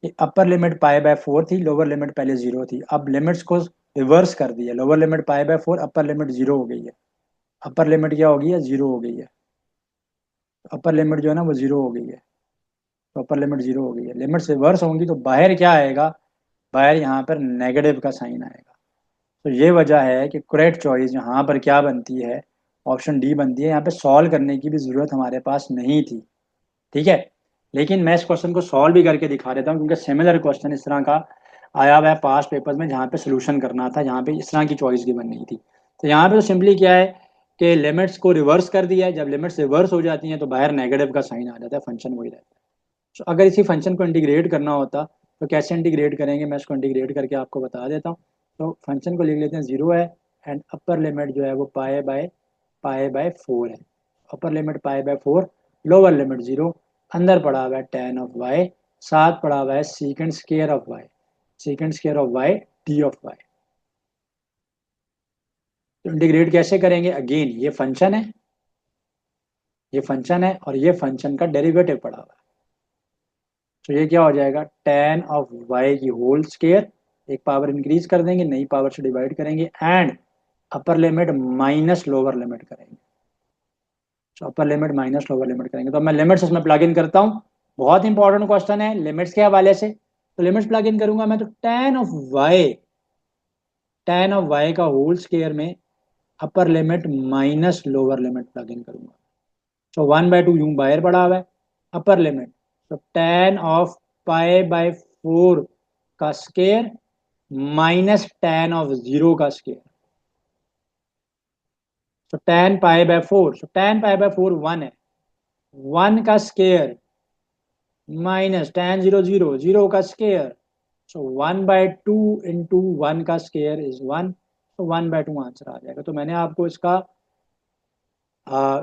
कि अपर लिमिट पाई बाय 4 थी, लोअर लिमिट पहले 0 थी, अब लिमिट्स को रिवर्स कर दिया, lower limit pi by 4, upper limit 0 हो गई है, अपर लिमिट क्या हो गई है, 0 हो गई है, अपर लिमिट जो है ना वो 0 हो गई है, तो अपर लिमिट 0 हो गई है, लिमिट्स रिवर्स होंगी तो बाहर क्या आएगा, बाहर यहाँ पर नेगेटिव का साइन आएगा। तो ये वजह है कि करेक्ट चॉइस यहाँ पर क्या बनती है, ऑप्शन डी बनती है। यहाँ पे सॉल्व करने की भी जरूरत हमारे पास नहीं थी, ठीक है। लेकिन मैं इस क्वेश्चन को सॉल्व भी करके दिखा देता हूँ, क्योंकि सिमिलर क्वेश्चन इस तरह का आया हुआ है पास्ट पेपर में, जहाँ पे सोल्यूशन करना था, जहाँ पे इस तरह की चॉइस गिवन नहीं थी। तो यहाँ पे तो सिंपली क्या है कि लिमिट्स को रिवर्स कर दिया है, जब लिमिट्स रिवर्स हो जाती हैं तो बाहर नेगेटिव का साइन आ जाता है, फंक्शन वही रहता है। तो अगर इसी फंक्शन को इंटीग्रेट करना होता तो कैसे इंटीग्रेट करेंगे, मैं इसको इंटीग्रेट करके आपको बता देता हूँ। तो फंक्शन को लिख लेते हैं, 0 है, एंड अपर लिमिट जो है वो पाए बाय 4 है, upper limit pi by 4, lower limit 0, अंदर पड़ा हुआ है tan ऑफ वाई, साथ पड़ा हुआ है secant square of y, secant square of y d of y. तो इंटीग्रेट कैसे करेंगे, अगेन ये फंक्शन है, ये फंक्शन है और ये फंक्शन का डेरिवेटिव पड़ा हुआ है। तो ये क्या हो जाएगा, tan ऑफ वाई की होल स्क्वायर, एक पावर इंक्रीज कर देंगे, नई पावर से डिवाइड करेंगे, and upper limit minus lower limit करेंगे, तो upper limit minus lower limit करेंगे। तो मैं लिमिट्स इसमें प्लग इन करता हूँ, बहुत इंपॉर्टेंट क्वेश्चन है लिमिट्स के हवाले से। तो लिमिट्स प्लग इन करूंगा मैं, तो tan ऑफ वाई का होल स्क्वायर में upper limit minus lower limit plug in करूंगा। तो 1/2 यूं बाहर पड़ा हुआ है, अपर लिमिट, तो tan ऑफ पाई बाय 4 का स्क्वायर माइनस tan ऑफ 0 का स्क्वायर, तो tan पाई बाय 4, तो tan पाई बाय 4 1 है, 1 का स्क्वायर माइनस tan 0 0 का स्क्वायर, सो 1/2 इंटू 1 का स्क्वायर इज 1, तो 1/2 आंसर आ जाएगा। तो मैंने आपको इसका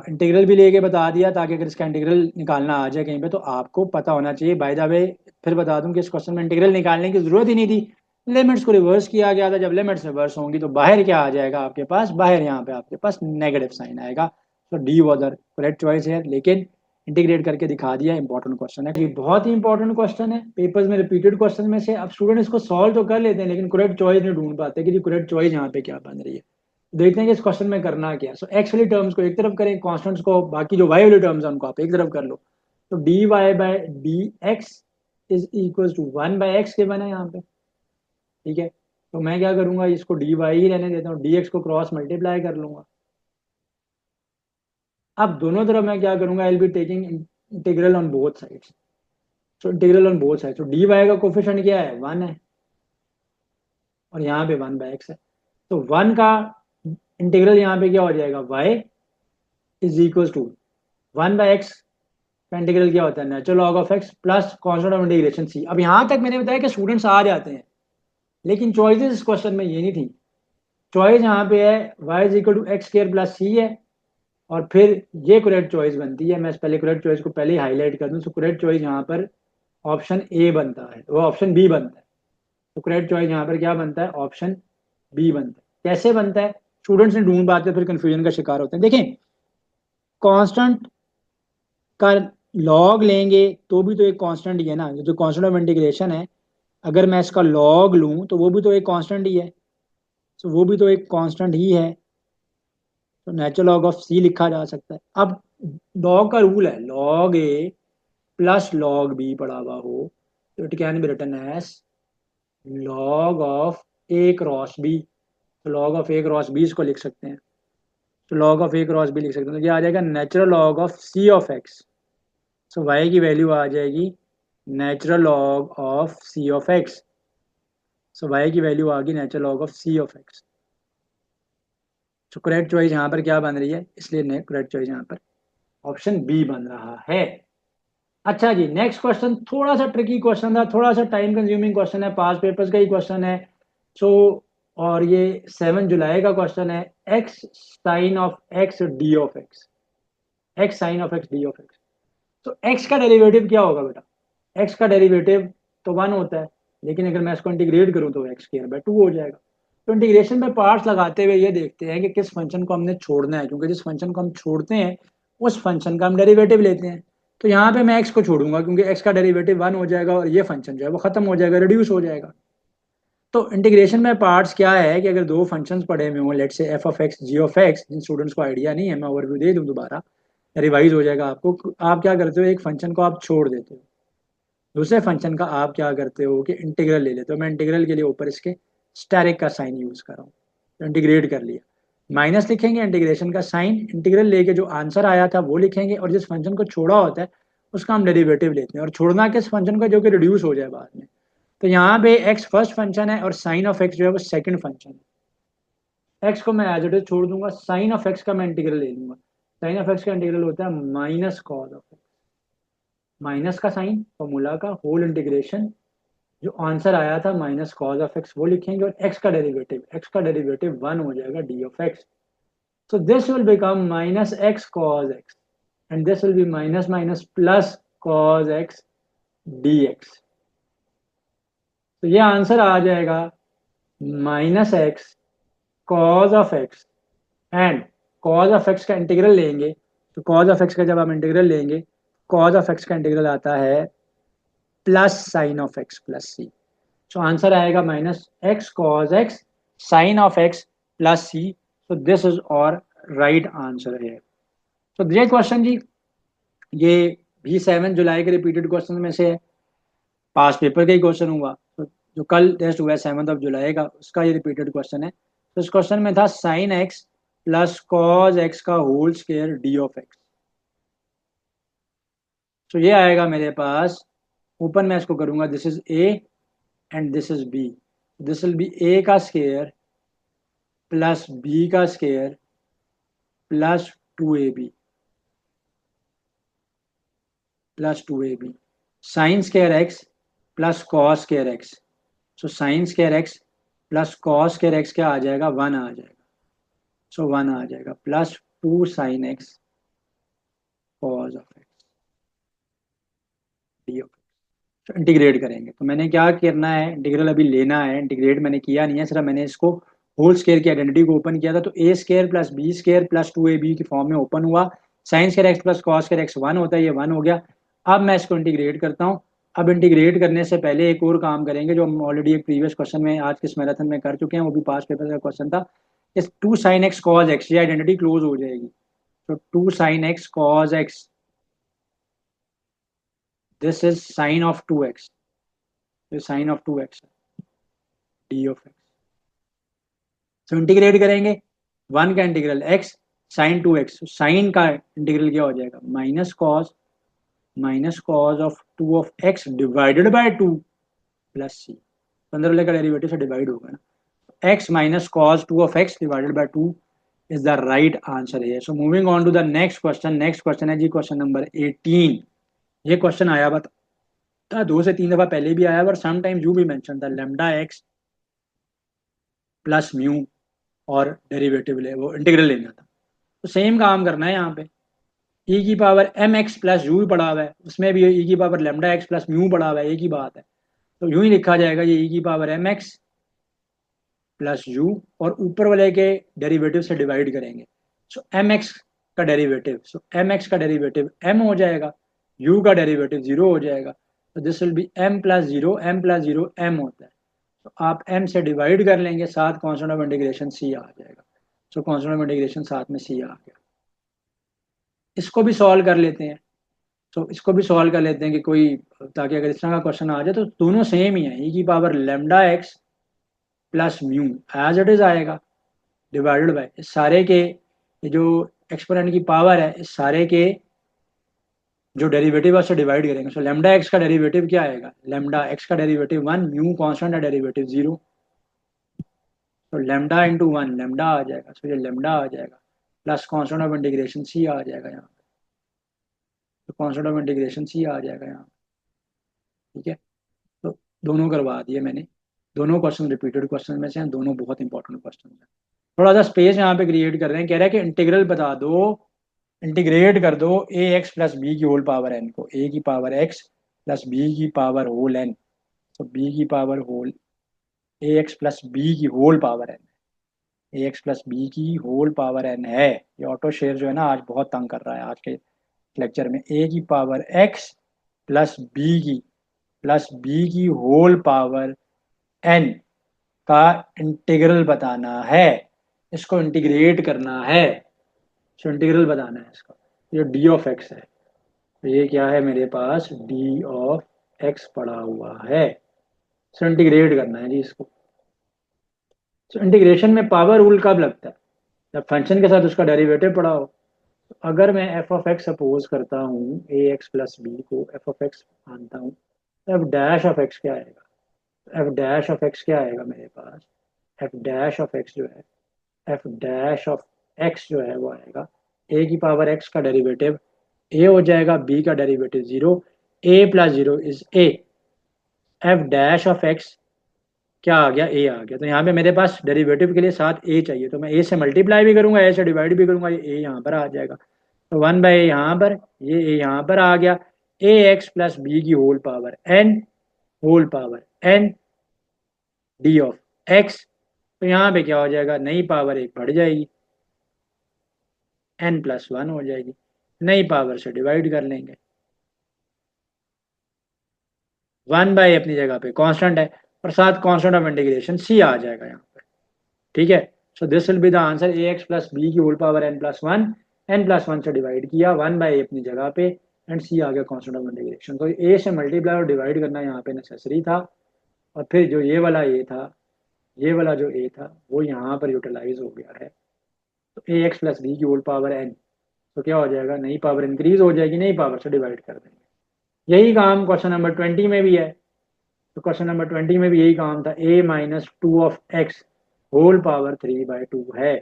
इंटीग्रल भी लेके बता दिया, ताकि अगर इसका इंटीग्रल निकालना आ जाए कहीं पे तो आपको पता होना चाहिए। बाय द वे फिर बता दूं कि इस क्वेश्चन में इंटीग्रल निकालने की जरूरत ही नहीं थी, लिमिट्स को रिवर्स किया गया था, जब लिमिट्स रिवर्स होंगी तो बाहर क्या आ जाएगा आपके पास, बाहर यहाँ पे आपके पास नेगेटिव साइन आएगा। तो D was the correct choice है, लेकिन इंटीग्रेट करके दिखा दिया। इंपॉर्टेंट क्वेश्चन है, ये बहुत ही इंपॉर्टेंट क्वेश्चन है, पेपर्स में रिपीटेड क्वेश्चन में से। अब स्टूडेंट इसको सॉल्व तो कर लेते हैं, लेकिन करेक्ट चॉइस नहीं ढूंढ पाते कि करेक्ट चॉइस यहाँ पे क्या बन रही है। देखते हैं कि इस क्वेश्चन में करना क्या है। सो एक्स वाली टर्म्स को एक तरफ करें, कॉन्स्टेंट्स को, बाकी जो वाई वाली टर्म्स है उनको आप एक तरफ कर लो। तो d y by d x is equal to 1/x के बना है यहाँ पे, ठीक है। तो मैं क्या करूंगा, इसको डी वाई ही रहने देता हूँ, डी एक्स को क्रॉस मल्टीप्लाई कर लूंगा। अब दोनों तरफ मैं क्या करूंगा, I will be taking integral on both sides. So integral on both side, तो डी वाई का कोफिशिएंट क्या है, 1 है, और यहाँ पे 1/x है। तो 1 का इंटीग्रल यहाँ पे क्या हो जाएगा, y is equal to 1/x का इंटीग्रल क्या होता है, natural log of x plus constant of integration C. अब यहाँ तक मैंने बताया कि स्टूडेंट्स आ जाते हैं, लेकिन चॉइसेस इस क्वेश्चन में ये नहीं थी। चॉइस यहाँ पे है y is equal to x square plus C है, और फिर ये करेक्ट चॉइस बनती है। मैं पहले करेक्ट चॉइस को पहले ही हाईलाइट कर दूं, तो करेक्ट चॉइस यहाँ पर ऑप्शन ए बनता है, वो ऑप्शन बी बनता है। तो करेक्ट चॉइस यहाँ पर क्या बनता है, ऑप्शन बी बनता है। कैसे बनता है, स्टूडेंट्स ने ढूंढ पाते फिर कंफ्यूजन का शिकार होते हैं। देखें, कांस्टेंट का लॉग लेंगे तो भी तो एक कांस्टेंट ही है ना, जो कांस्टेंट ऑफ इंटीग्रेशन है, अगर मैं इसका लॉग लूं तो वो भी तो एक कांस्टेंट ही है, तो वो भी तो एक कांस्टेंट ही है। तो नेचुरल लॉग ऑफ सी लिखा जा सकता है। अब लॉग का रूल है, log a plus log b पड़ा हुआ हो तो it can be written as log of a cross b, तो log of a cross b इसको लिख सकते हैं, तो log of a cross b लिख सकते हैं, तो ये आ जाएगा natural log of c of x. So y की वैल्यू आ जाएगी natural log of c of x. So y की वैल्यू आ गई natural log of c of x. तो करेक्ट चॉइस यहाँ पर क्या बन रही है, इसलिए करेक्ट चॉइस यहाँ पर ऑप्शन बी बन रहा है। अच्छा जी, नेक्स्ट क्वेश्चन थोड़ा सा ट्रिकी क्वेश्चन था, थोड़ा सा टाइम कंज्यूमिंग क्वेश्चन है, पास पेपर्स का ही क्वेश्चन है। सो और ये 7 जुलाई का क्वेश्चन है, x sine of x d of x, x sine of x d of x. तो एक्स का डेरिवेटिव क्या होगा बेटा, एक्स का डेरिवेटिव तो 1 होता है, लेकिन अगर मैं इसको इंटीग्रेट करूं तो एक्स स्क्वायर बाय 2 हो जाएगा। तो इंटीग्रेशन में पार्ट्स लगाते हुए ये देखते हैं कि किस फंक्शन को हमने छोड़ना है, क्योंकि जिस फंक्शन को हम छोड़ते हैं उस फंक्शन का हम डेरिवेटिव लेते हैं। तो यहाँ पे मैं एक्स को छोड़ूंगा, क्योंकि एक्स का डेरिवेटिव 1 हो जाएगा और ये फंक्शन जो है वो खत्म हो जाएगा, रिड्यूस हो जाएगा। तो इंटीग्रेशन में पार्ट्स क्या है कि अगर दो फंक्शंस पढ़े हुए हों, let's say f of x g of x, जिन स्टूडेंट्स को आइडिया नहीं है मैं ओवरव्यू दे दूं दोबारा, रिवाइज हो जाएगा आपको। आप क्या करते हो, एक फंक्शन को आप छोड़ देते हो, दूसरे फंक्शन का आप क्या करते हो कि इंटीग्रल ले लेते हो। मैं इंटीग्रल के लिए ऊपर इसके स्टेरिक का साइन यूज कर रहा हूँ, तो इंटीग्रेट कर लिया, माइनस लिखेंगे इंटीग्रेशन का साइन, इंटीग्रल लेके जो आंसर आया था वो लिखेंगे, और जिस फंक्शन को छोड़ा होता है उसका हम डेरिवेटिव लेते हैं, और छोड़ना किस फंक्शन का, जो कि रिड्यूस हो जाए बाद में। तो यहाँ पे एक्स फर्स्ट फंक्शन है और साइन ऑफ एक्स जो है वो सेकंड फंक्शन है। एक्स को मैं एज इट इज छोड़ दूंगा, साइन ऑफ एक्स का मैं इंटीग्रल ले लूंगा। साइन ऑफ एक्स का इंटीग्रल होता है minus cos of x, minus का साइन फॉर्मूला का होल इंटीग्रेशन, जो आंसर आया था माइनस कॉस ऑफ एक्स वो लिखेंगे, और एक्स का डेरिवेटिव 1 हो जाएगा d of x. So this will become minus x cos x, and this will B minus minus plus cos x D x. तो ये आंसर आ जाएगा minus x cos of x, and cause of x का integral लेंगे, तो cause of x का जब हम integral लेंगे, कॉज ऑफ एक्स का इंटीग्रल आता है plus sine of x plus C. So answer आएगा minus x cos x sine of x plus C. So this is our right answer है। तो ये क्वेश्चन जी, ये भी 7 जुलाई के रिपीटेड क्वेश्चन में से है, पास पेपर का ही क्वेश्चन हुआ। तो जो कल टेस्ट हुआ है 7 जुलाई का, उसका ये रिपीटेड क्वेश्चन है। तो इस क्वेश्चन में था sine x plus cos x का whole square d of x. तो ये आएगा मेरे पास, ओपन मैं इसको करूंगा, this is a and this is b, this will be a का स्क्वायर प्लस बी का square plus 2ab plus 2ab, sine square x plus cos square x. So sine square x plus cos square x क्या आ जाएगा, 1 आ जाएगा। सो 1 आ जाएगा plus 2 sine x cos of x d of x. तो integrate करेंगे, तो मैंने क्या करना है, इंटीग्रल अभी लेना है, इंटीग्रेट मैंने किया नहीं है, सिर्फ मैंने इसको होल स्क्वायर की आइडेंटिटी को ओपन किया था। तो a square plus b square plus 2ab की फॉर्म में ओपन हुआ, sine square x plus cos square x 1 होता है, ये 1 हो गया। अब मैं इसको इंटीग्रेट करता हूँ। अब इंटीग्रेट करने से पहले एक और काम करेंगे, जो हम ऑलरेडी एक प्रीवियस क्वेश्चन में आज के इस मैराथन में कर चुके हैं, वो भी पास पेपर का क्वेश्चन था। इस 2 साइन एक्स कॉस एक्स, ये आइडेंटिटी क्लोज हो जाएगी। तो 2 sine x cos x, this is sine of 2x, sine of 2x d of x. तो इंटीग्रेट करेंगे, 1 का integral x sine 2x, sine का इंटीग्रल क्या हो जाएगा, minus cos of 2 of x divided by 2 plus c. 15 वाले का derivative से डिवाइड होगा ना, x minus cos 2 of x divided by 2 is the right answer है। So moving on to the next question, next question है जी question number 18। ये question आया था 2 से 3 दफा पहले भी आया, और समटाइम्स यू भी मेंशन था, लेमडा एक्स प्लस म्यू और डेरिवेटिव ले, वो इंटीग्रल लेना था। तो सेम काम करना है यहाँ पे, ई की power m x plus u पड़ा हुआ है, उसमें भी ई की power lambda x plus mu पड़ा हुआ है, एक ही बात है। तो यूं ही लिखा जाएगा, ये ई की power m x plus u, और ऊपर वाले के डेरिवेटिव से डिवाइड करेंगे। सो एम एक्स का डेरिवेटिव, सो एम एक्स का डेरिवेटिव एम हो जाएगा, यू का डेरिवेटिव 0 हो जाएगा। तो this will be m plus zero, m plus zero m होता है, तो आप m से डिवाइड कर लेंगे, साथ कांस्टेंट ऑफ इंटीग्रेशन c आ जाएगा। सो कांस्टेंट ऑफ इंटीग्रेशन साथ में c आ गया। इसको भी सॉल्व कर लेते हैं, तो इसको भी सॉल्व कर लेते हैं कि कोई, ताकि अगर इस तरह का क्वेश्चन आ जाए तो दोनों सेम ही है, e की power lambda x plus mu as it is आएगा, डिवाइडेड बाय इस सारे के, ये जो एक्सपोनेंट की पावर है इस सारे के जो डेरिवेटिव है उससे डिवाइड करेंगे। सो लेमडा एक्स का डेरिवेटिव क्या आएगा, लेमडा एक्स का डेरिवेटिव 1, म्यू कांस्टेंट है डेरिवेटिव 0, तो लेमडा इंटू 1 लेमडा आ जाएगा, सो ये लेमडा आ जाएगा plus constant of integration c आ जाएगा यहाँ पे, तो कांस्टेंट ऑफ इंटीग्रेशन सी आ जाएगा यहाँ, ठीक है। तो दोनों करवा दिए मैंने, दोनों क्वेश्चन रिपीटेड क्वेश्चन में से हैं, दोनों बहुत इंपॉर्टेंट क्वेश्चन हैं। थोड़ा सा स्पेस यहाँ पे क्रिएट कर रहे हैं, कह रहा है कि इंटीग्रल बता दो, इंटीग्रेट कर दो ए एक्स प्लस बी की होल पावर एन को, ए की पावर एक्स प्लस बी की पावर होल एन, तो बी की पावर होल ए एक्स प्लस बी की होल पावर एन, ए एक्स प्लस बी की होल पावर एन है। ये ऑटो शेयर जो है ना आज बहुत तंग कर रहा है आज के लेक्चर में। ए की पावर एक्स प्लस बी की होल पावर एन का इंटीग्रल बताना है, इसको इंटीग्रेट करना है, इसको इंटीग्रल बताना है इसका। ये डी ऑफ एक्स है, तो ये क्या है मेरे पास, डी ऑफ एक्स पड़ा हुआ है, इसको इंटीग्रेट करना है जी इसको। तो इंटीग्रेशन में पावर रूल कब लगता है, जब फंक्शन के साथ उसका डेरिवेटिव पड़ा हो। तो अगर मैं एफ ऑफ एक्स सपोज करता हूँ ए एक्स प्लस बी को एफ ऑफ एक्स मानता हूँ, तो एफ डैश ऑफ एक्स क्या आएगा, एफ डैश ऑफ एक्स क्या आएगा मेरे पास, एफ डैश ऑफ एक्स जो है, एफ डैश ऑफ एक्स जो है वो आएगा ए की पावर एक्स का डेरिवेटिव ए हो जाएगा, बी का derivative 0, A plus 0 is a, F dash of x क्या आ गया, ए आ गया। तो यहाँ पे मेरे पास डेरिवेटिव के लिए साथ ए चाहिए, तो मैं ए से मल्टीप्लाई भी करूंगा, ए से डिवाइड भी करूंगा, ये ए यहाँ पर आ जाएगा, तो 1/a यहाँ पर, ये ए यहाँ पर आ गया, ए एक्स प्लस बी की whole power n d of x, तो यहाँ पे क्या हो जाएगा, नई पावर एक बढ़ जाएगी, एन प्लस 1 हो जाएगी, नई पावर से डिवाइड कर लेंगे, 1/a अपनी जगह पे कांस्टेंट है और साथ कांस्टेंट ऑफ इंटीग्रेशन सी आ जाएगा यहाँ पे, ठीक है। So this will be the answer, a x plus b की whole power n plus one से डिवाइड किया, 1/a अपनी जगह पे एंड सी आ गया कांस्टेंट ऑफ इंटीग्रेशन। तो ए से मल्टीप्लाई और डिवाइड करना यहाँ पे नेसेसरी था, और फिर जो ये वाला ए था, ये वाला जो ए था वो यहाँ पर यूटिलाइज हो गया है, तो ए एक्स प्लस बी की होल पावर एन, तो क्या हो जाएगा, नई पावर इंक्रीज हो जाएगी, नई पावर से डिवाइड कर देंगे। यही काम क्वेश्चन नंबर 20 में भी है, तो क्वेश्चन नंबर 20 में भी यही काम था, a minus 2 of x whole power 3/2 है,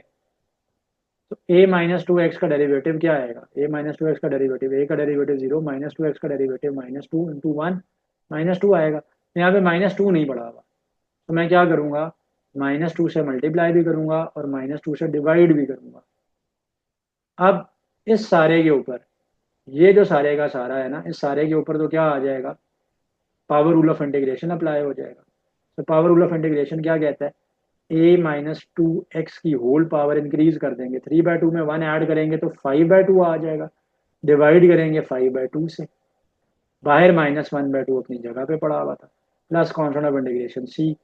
तो a माइनस 2 एक्स का डेरिवेटिव क्या आएगा, a माइनस 2 एक्स का डेरिवेटिव, a का डेरिवेटिव 0, माइनस 2 एक्स का डेरिवेटिव -2 इंटू 1 -2 आएगा। तो यहाँ पे -2 नहीं पड़ा हुआ, तो मैं क्या करूँगा, -2 से मल्टीप्लाई भी करूँगा और -2 से डिवाइड भी करूँगा। अब इस सारे के ऊपर, ये जो सारे का सारा है ना, इस सारे के ऊपर तो क्या आ जाएगा, power rule of integration apply हो जाएगा। तो पावर रूल ऑफ इंटीग्रेशन क्या कहता है, a माइनस 2 एक्स की होल पावर इंक्रीज कर देंगे, 3/2 में 1 ऐड करेंगे तो 5/2 आ जाएगा, डिवाइड करेंगे 5/2 से, बाहर -1/2 अपनी जगह पे पड़ा हुआ था, प्लस कांस्टेंट ऑफ इंटीग्रेशन सी,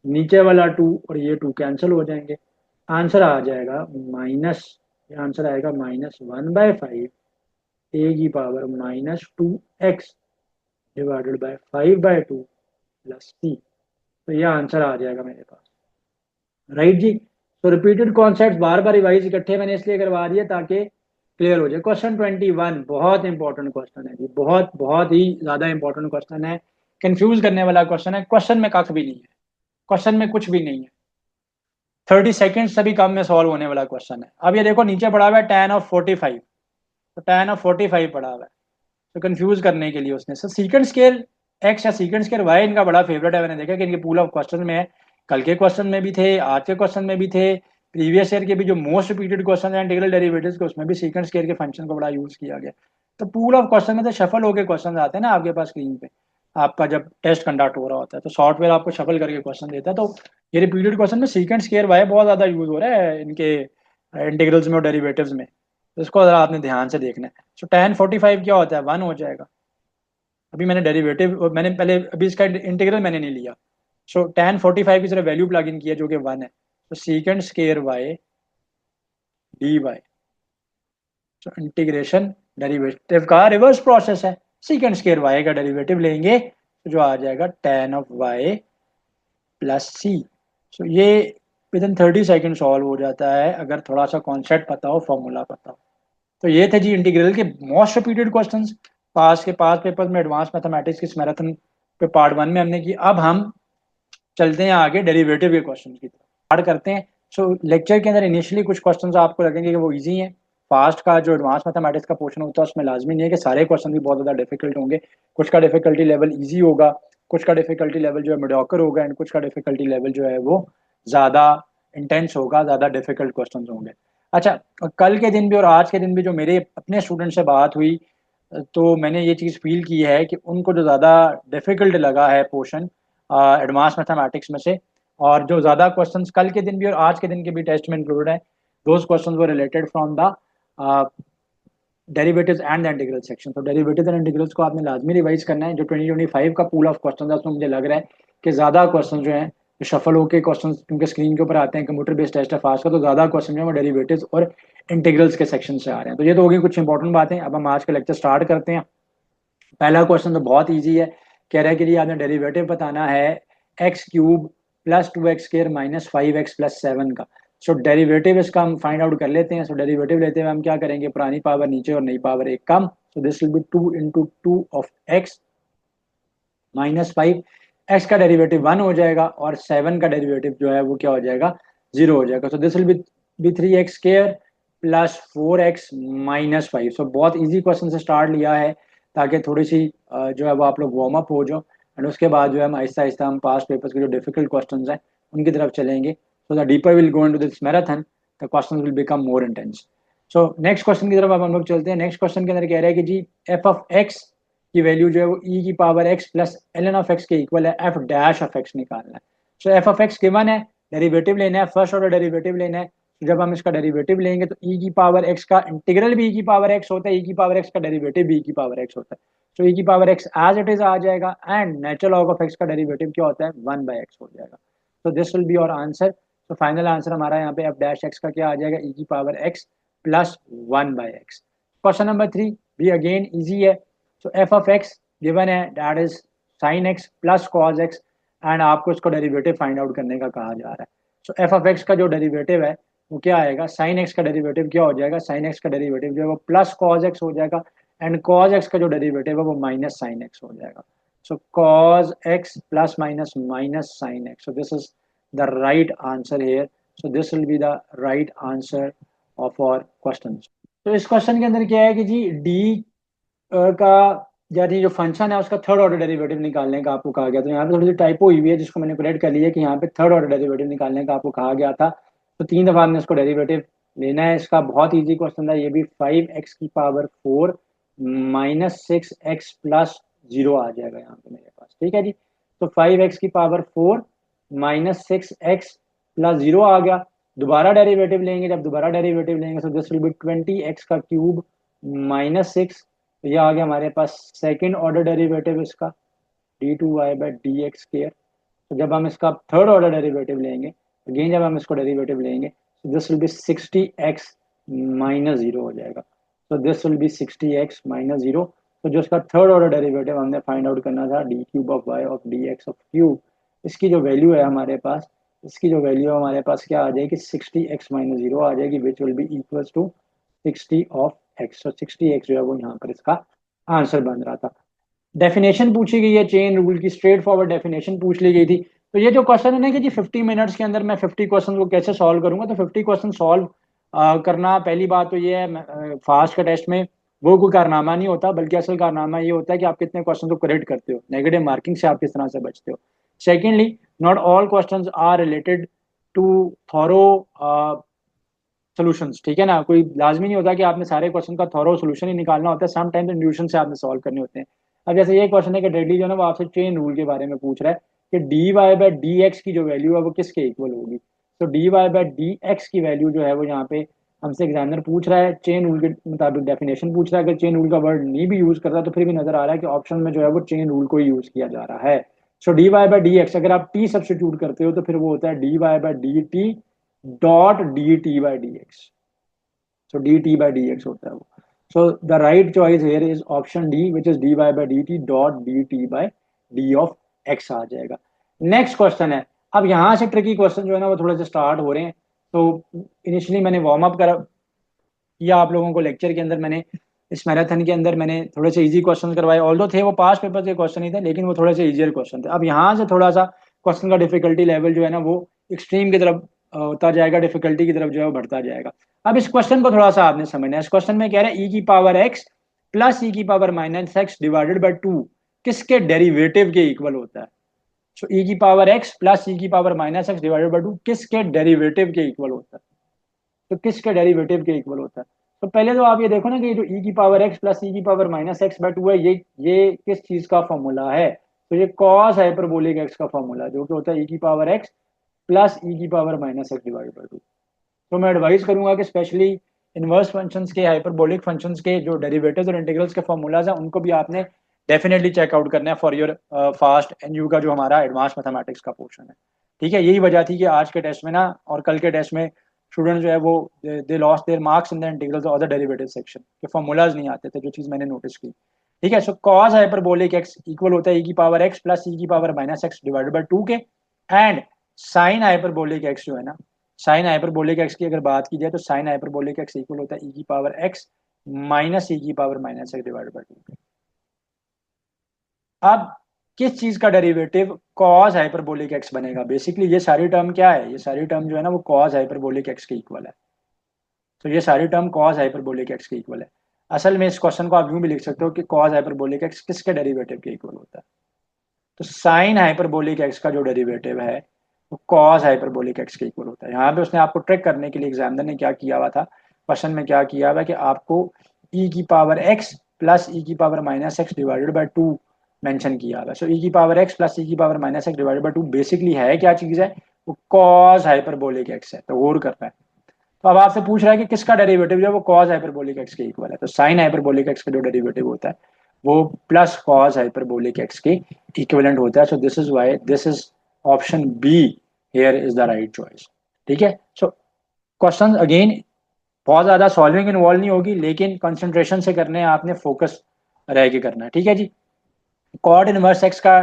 नीचे वाला 2 और ये 2 कैंसिल हो जाएंगे, आंसर आ जाएगा माइनस, ये आंसर आएगा -1/5 ए की power -2x divided by 5/2 plus सी, तो ये आंसर आ जाएगा मेरे पास, राइट जी। तो रिपीटेड कॉन्सेप्ट बार बार रिवाइज इकट्ठे मैंने इसलिए करवा दिए ताकि क्लियर हो जाए। क्वेश्चन 21 बहुत इंपॉर्टेंट क्वेश्चन है जी, बहुत बहुत ही ज्यादा इंपॉर्टेंट क्वेश्चन है, कंफ्यूज करने वाला क्वेश्चन है, क्वेश्चन में कख भी नहीं है, क्वेश्चन में कुछ भी नहीं है, 30 सेकेंड से भी कम में सॉल्व होने वाला क्वेश्चन है। अब ये देखो नीचे पड़ा हुआ है tan ऑफ 45, तो tan ऑफ 45 पड़ा हुआ है, तो कंफ्यूज करने के लिए उसने सर सीकेंड स्केल एक्स या सीकेंड स्केल वाई इनका बड़ा फेवरेट है, मैंने देखा कि इनके पूल ऑफ क्वेश्चन में है, कल के क्वेश्चन में भी थे, आज के क्वेश्चन में भी थे, प्रीवियस ईयर के भी जो मोस्ट रिपीटेड क्वेश्चन है इंटीग्रल डेरिवेटिव्स के, उसमें भी सीकेंड स्केल के फंक्शन को बड़ा यूज किया गया। तो पूल ऑफ क्वेश्चन में तो शफल होकर क्वेश्चन आते हैं ना आपके पास स्क्रीन पे, आपका जब टेस्ट कंडक्ट हो रहा होता है तो सॉफ्टवेयर आपको शफल करके क्वेश्चन देता है, तो ये रिपीटेड क्वेश्चन में सीकेंड स्केल वाई बहुत ज्यादा यूज हो रहा है इनके इंटीग्रल्स में और डेरिवेटिव्स में, तो इसको जरा आपने ध्यान से देखना है। सो tan 45 क्या होता है, 1 हो जाएगा, अभी मैंने डेरिवेटिव मैंने पहले अभी इसका इंटीग्रल मैंने नहीं लिया, सो tan 45 की सिर्फ वैल्यू प्लग इन किया जो कि 1 है, तो secant square y d y, तो इंटीग्रेशन डेरिवेटिव का रिवर्स प्रोसेस है, सीकेंड स्केयर वाई का डेरिवेटिव लेंगे तो जो आ जाएगा tan of y plus C, so ये विद इन 30 सेकेंड सॉल्व हो जाता है अगर थोड़ा सा कॉन्सेप्ट पता हो, फॉर्मूला पता हो। तो ये थे जी इंटीग्रल के मोस्ट रिपीटेड क्वेश्चंस पास पेपर्स में, एडवांस मैथमेटिक्स की मैराथन पे पार्ट 1 में हमने की। अब हम चलते हैं आगे डेरिवेटिव के क्वेश्चन की तरफ, स्टार्ट करते हैं। सो लेक्चर के अंदर इनिशियली कुछ क्वेश्चंस आपको लगेंगे कि वो इजी हैं। फास्ट का जो एडवांस मैथमेटिक्स का पोर्शन होता है उसमें लाजमी नहीं है कि सारे क्वेश्चन भी बहुत ज़्यादा डिफिकल्ट होंगे। कुछ का डिफिकल्टी लेवल इजी होगा, कुछ का डिफिकल्टी लेवल जो है मीडियोकर होगा, एंड कुछ का डिफिकल्टी लेवल जो है वो ज़्यादा इंटेंस होगा, ज़्यादा डिफिकल्ट क्वेश्चन होंगे। अच्छा, कल के दिन भी और आज के दिन भी जो मेरे अपने स्टूडेंट से बात हुई, तो मैंने ये चीज़ फील की है कि उनको जो ज़्यादा डिफिकल्ट लगा है पोर्शन एडवांस मैथमेटिक्स में से, और जो ज़्यादा क्वेश्चंस कल के दिन भी और आज के दिन के भी टेस्ट में इंक्लूड है, those questions were related from the derivatives and the integral section. तो डेरिवेटिव्स एंड इंटीग्रल्स को आपने लाजमी रिवाइज करना है। जो 2025 का पूल ऑफ क्वेश्चन है उसमें मुझे लग रहा है कि ज़्यादा क्वेश्चन जो हैं शफल होकर क्वेश्चन क्योंकि स्क्रीन के ऊपर आते हैं, कंप्यूटर बेस्ड टेस्ट है फास्ट का, तो ज़्यादा क्वेश्चन जो है वो डेरिवेटिव्स और इंटीग्रल्स के सेक्शन से आ रहे हैं। तो ये तो होगी कुछ इंपॉर्टेंट बातें। अब हम आज का लेक्चर स्टार्ट करते हैं। पहला क्वेश्चन तो बहुत ईजी है, कह रहा है कि जी आपने डेरिवेटिव बताना है x cube plus 2x² minus 5x plus 7 का। सो डेरिवेटिव इसका हम फाइंड आउट कर लेते हैं। सो डेरिवेटिव लेते हुए हम क्या करेंगे, पुरानी पावर नीचे और नई पावर एक कम। So this will be 2 into 2 of x minus 5। X का डेरिवेटिव 1 हो जाएगा और 7 का डेरिवेटिव जो है वो क्या हो जाएगा, 0 हो जाएगा। सो this will B 3x² plus 4x minus 5। सो बहुत ईजी क्वेश्चन से स्टार्ट लिया है ताकि थोड़ी सी जो है वो आप लोग वार्म अप हो जाओ, एंड उसके बाद जो है हम आहिस्ता आहिस्ता हम पास्ट पेपर्स के जो डिफिकल्ट क्वेश्चन हैं उनकी तरफ चलेंगे। So the deeper will go into this marathon, the question will become more intense. So next question की तरफ अब हम लोग चलते हैं। नेक्स्ट क्वेश्चन के अंदर कह रहा है कि जी एफ ऑफ एक्स की वैल्यू जो है वो ई की power x plus l n of x के इक्वल है, एफ डैश ऑफ एक्स निकालना है। So f of x given है, डेरिवेटिव लेना है, फर्स्ट ऑर्डर डेरिवेटिव लेना है। तो जब हम इसका डेरिवेटिव लेंगे तो ई की पावर एक्स का इंटीग्रल भी ई की पावर एक्स होता है, ई की पावर एक्स का डेरिवेटिव भी ई की पावर एक्स होता है। तो ई की power x as it is आ जाएगा, and natural log of x का डेरिवेटिव क्या होता है, 1/x हो जाएगा। तो this will be your answer. तो फाइनल आंसर हमारा यहाँ पे एफ डैश एक्स का क्या आ जाएगा, ई की power x plus 1/x। Question number 3 भी अगेन ईजी है। So f of x given है, that is sine x plus cos x, and आपको इसको डेरिवेटिव फाइंड आउट करने का कहा जा रहा है। सो एफ ऑफ एक्स का जो डेरिवेटिव है वो क्या आएगा, साइन एक्स का डेरिवेटिव क्या हो जाएगा, साइन एक्स का डेरिवेटिव जो है वो प्लस कॉज एक्स हो जाएगा, एंड कॉज एक्स का जो डेरिवेटिव है वो माइनस साइन एक्स हो जाएगा। So cos x plus minus minus sine x. So this is the right answer here. So this will be the right answer of our question. तो इस question के अंदर क्या है कि जी डी का यानी जो फंक्शन है उसका थर्ड ऑर्डर डेरिवेटिव निकालने का आपको कहा गया। तो यहाँ पे थोड़ी सी टाइपो हुई हुई है जिसको मैंने करेक्ट कर लिया है कि यहाँ पे थर्ड ऑर्डर डेरिवेटिव निकालने का आपको कहा गया था। तो 3 दफा हमने इसको डेरिवेटिव लेना है। इसका बहुत इजी क्वेश्चन था ये भी, 5x की पावर 4 माइनस 6x प्लस 0 आ जाएगा यहाँ पे मेरे पास, ठीक है जी। तो 5x की पावर 4 माइनस 6x प्लस 0 आ गया। दोबारा डेरिवेटिव लेंगे, जब दोबारा डेरिवेटिव लेंगे तो दिस विल बी 20x का क्यूब माइनस 6। तो ये आ गया हमारे पास सेकेंड ऑर्डर डेरिवेटिव इसका, d2y/dx²। तो जब हम इसका थर्ड ऑर्डर डेरिवेटिव लेंगे, अगेन जब हम इसको डेरिवेटिव लेंगे तो this will B 60x minus 0 हो जाएगा। तो this will B 60x minus 0। तो जो इसका थर्ड ऑर्डर डेरिवेटिव हमने फाइंड आउट करना था, d³ of y of dx of cube, इसकी जो वैल्यू है हमारे पास, इसकी जो वैल्यू हमारे पास क्या आ जाएगी, 60x माइनस 0 आ जाएगी, which will be equal to 60 of x. तो 60x जो है वो यहाँ पर इसका आंसर बन रहा था। डेफिनेशन पूछी गई है चेन रूल की, स्ट्रेट फॉरवर्ड डेफिनेशन पूछ ली गई थी। तो ये जो क्वेश्चन है ना कि जी 50 मिनट्स के अंदर मैं 50 क्वेश्चन को कैसे सॉल्व करूंगा, तो 50 क्वेश्चन सॉल्व करना, पहली बात तो ये है फास्ट का टेस्ट में वो कोई कारनामा नहीं होता, बल्कि असल कारनामा ये होता है कि आप कितने क्वेश्चन को करेक्ट करते हो, नेगेटिव मार्किंग से आप किस तरह से बचते हो। Secondly, not all question are related to thorough solutions, ठीक है ना। कोई लाजमी नहीं होता कि आपने सारे क्वेश्चन का थॉरो सॉल्यूशन ही निकालना होता है, सम टाइम्स इंड्यूशन से आपने सॉल्व करने होते हैं। अब जैसे ये क्वेश्चन है कि डेडली जो है ना वो आपसे चेन रूल के बारे में पूछ रहा है कि dy/dx की जो वैल्यू है वो किसके इक्वल होगी। तो dy/dx की वैल्यू जो है वो यहाँ पे हमसे एग्जामिनर पूछ रहा है, चेन रूल के मुताबिक डेफिनेशन पूछ रहा है। अगर चेन रूल का वर्ड नहीं भी यूज करता तो फिर भी नजर आ रहा है कि ऑप्शन में जो है वो चेन रूल को ही यूज किया जा रहा है। सो dy/dx अगर आप t सब्सटीट्यूट करते हो तो फिर वो होता है dy/dt dot dt/dx। So dt/dx होता है वो। So the right choice here is option D, which is dy by dt dot dt by d of x आ जाएगा। नेक्स्ट क्वेश्चन है, अब यहाँ से ट्रिकी क्वेश्चन जो है ना वो थोड़े से स्टार्ट हो रहे हैं। तो इनिशियली मैंने वार्म अप करा किया आप लोगों को लेक्चर के अंदर, मैंने इस मैराथन के अंदर मैंने थोड़े से इजी क्वेश्चन करवाए, ऑल्दो थे वो पास पेपर के क्वेश्चन ही थे, लेकिन वो थोड़े से इजियर क्वेश्चन थे। अब यहाँ से थोड़ा सा क्वेश्चन का डिफिकल्टी लेवल जो है ना वो एक्सट्रीम की तरफ होता जाएगा, डिफिकल्टी की तरफ जो है वो बढ़ता जाएगा। अब इस क्वेश्चन को थोड़ा सा आपने समझना है। इस क्वेश्चन में कह रहा है ई की पावर एक्स प्लस ई की power minus x divided by two किसके डेरिवेटिव के इक्वल होता है। सो ई की पावर एक्स प्लस ई की power minus x divided by two किसके डेरिवेटिव के इक्वल होता है। तो किसके डेरिवेटिव के इक्वल होता है। तो पहले तो आप ये देखो ना कि जो ई की पावर एक्स प्लस ई की power minus x by two है, ये किस चीज का फॉर्मूला है। तो ये कॉस हाइपरबोलिक एक्स का फॉर्मूला जो कि होता है ई की पावर एक्स प्लस ई की power minus x divide by two. तो मैं एडवाइस करूंगा कि स्पेशली इनवर्स फंक्शंस के, हाइपरबोलिक फंक्शंस के जो डेरिवेटिव्स और इंटीग्रल्स के फॉर्मूलाज हैं उनको भी आपने डेफिनेटली चेकआउट करना है फॉर योर फास्ट एनयू का जो हमारा एडवांस मैथमेटिक्स का पोर्शन है। ठीक है, यही वजह थी कि आज के टेस्ट में ना और कल के टेस्ट में स्टूडेंट जो है वो they lost their marks in the integrals और द डेरिवेटिव सेक्शन के फॉर्मूलाज नहीं आते थे, जो चीज़ मैंने नोटिस की। ठीक है, so cos hyperbolic x equal होता है ई की पावर एक्स प्लस ई की power minus x divided by two के, एंड साइन हाइपरबोलिक एक्स जो है ना, साइन हाइपरबोलिक एक्स की अगर बात की जाए तो साइन हाइपरबोलिक एक्स इक्वल होता है ई की पावर एक्स माइनस ई की power minus x divided by two. अब किस चीज का डेरिवेटिव कॉस हाइपरबोलिक एक्स बनेगा। बेसिकली ये सारी टर्म क्या है, ये सारी टर्म जो है ना वो कॉस हाइपरबोलिक एक्स के इक्वल है। तो ये सारी टर्म कॉस हाइपरबोलिक एक्स के इक्वल है। असल में इस क्वेश्चन को आप यूं भी लिख सकते हो कि कॉस हाइपरबोलिक एक्स किसके डेरिवेटिव के इक्वल होता है। तो साइन हाइपरबोलिक एक्स का जो डेरिवेटिव है वो कॉस हाइपरबोलिक एक्स के इक्वल होता है। यहाँ पे उसने आपको ट्रिक करने के लिए एग्जामिनर ने क्या किया हुआ था, क्वेश्चन में क्या किया हुआ है कि आपको ई की पावर एक्स प्लस ई की power minus x divided by two mention किया हुआ है। सो ई की पावर एक्स प्लस ई की power minus x divided by two basically है क्या चीज है, वो कॉस हाइपरबोलिक एक्स है। तो और करना है। तो अब आपसे पूछ रहा है कि किसका डेरिवेटिव जो है वो कॉस हाइपरबोलिक एक्स के इक्वल है। तो साइन हाइपरबोलिक एक्स का जो डेरिवेटिव होता है वो प्लस कॉस हाइपरबोलिक एक्स के इक्विवेलेंट होता है। So this is why this is option b here is the right choice. ठीक है, सो क्वेश्चन अगेन बहुत ज्यादा सॉल्विंग इन्वॉल्व नहीं होगी, लेकिन कंसंट्रेशन से करने हैं आपने, फोकस रह के करना है। ठीक है जी, कॉट इनवर्स एक्स का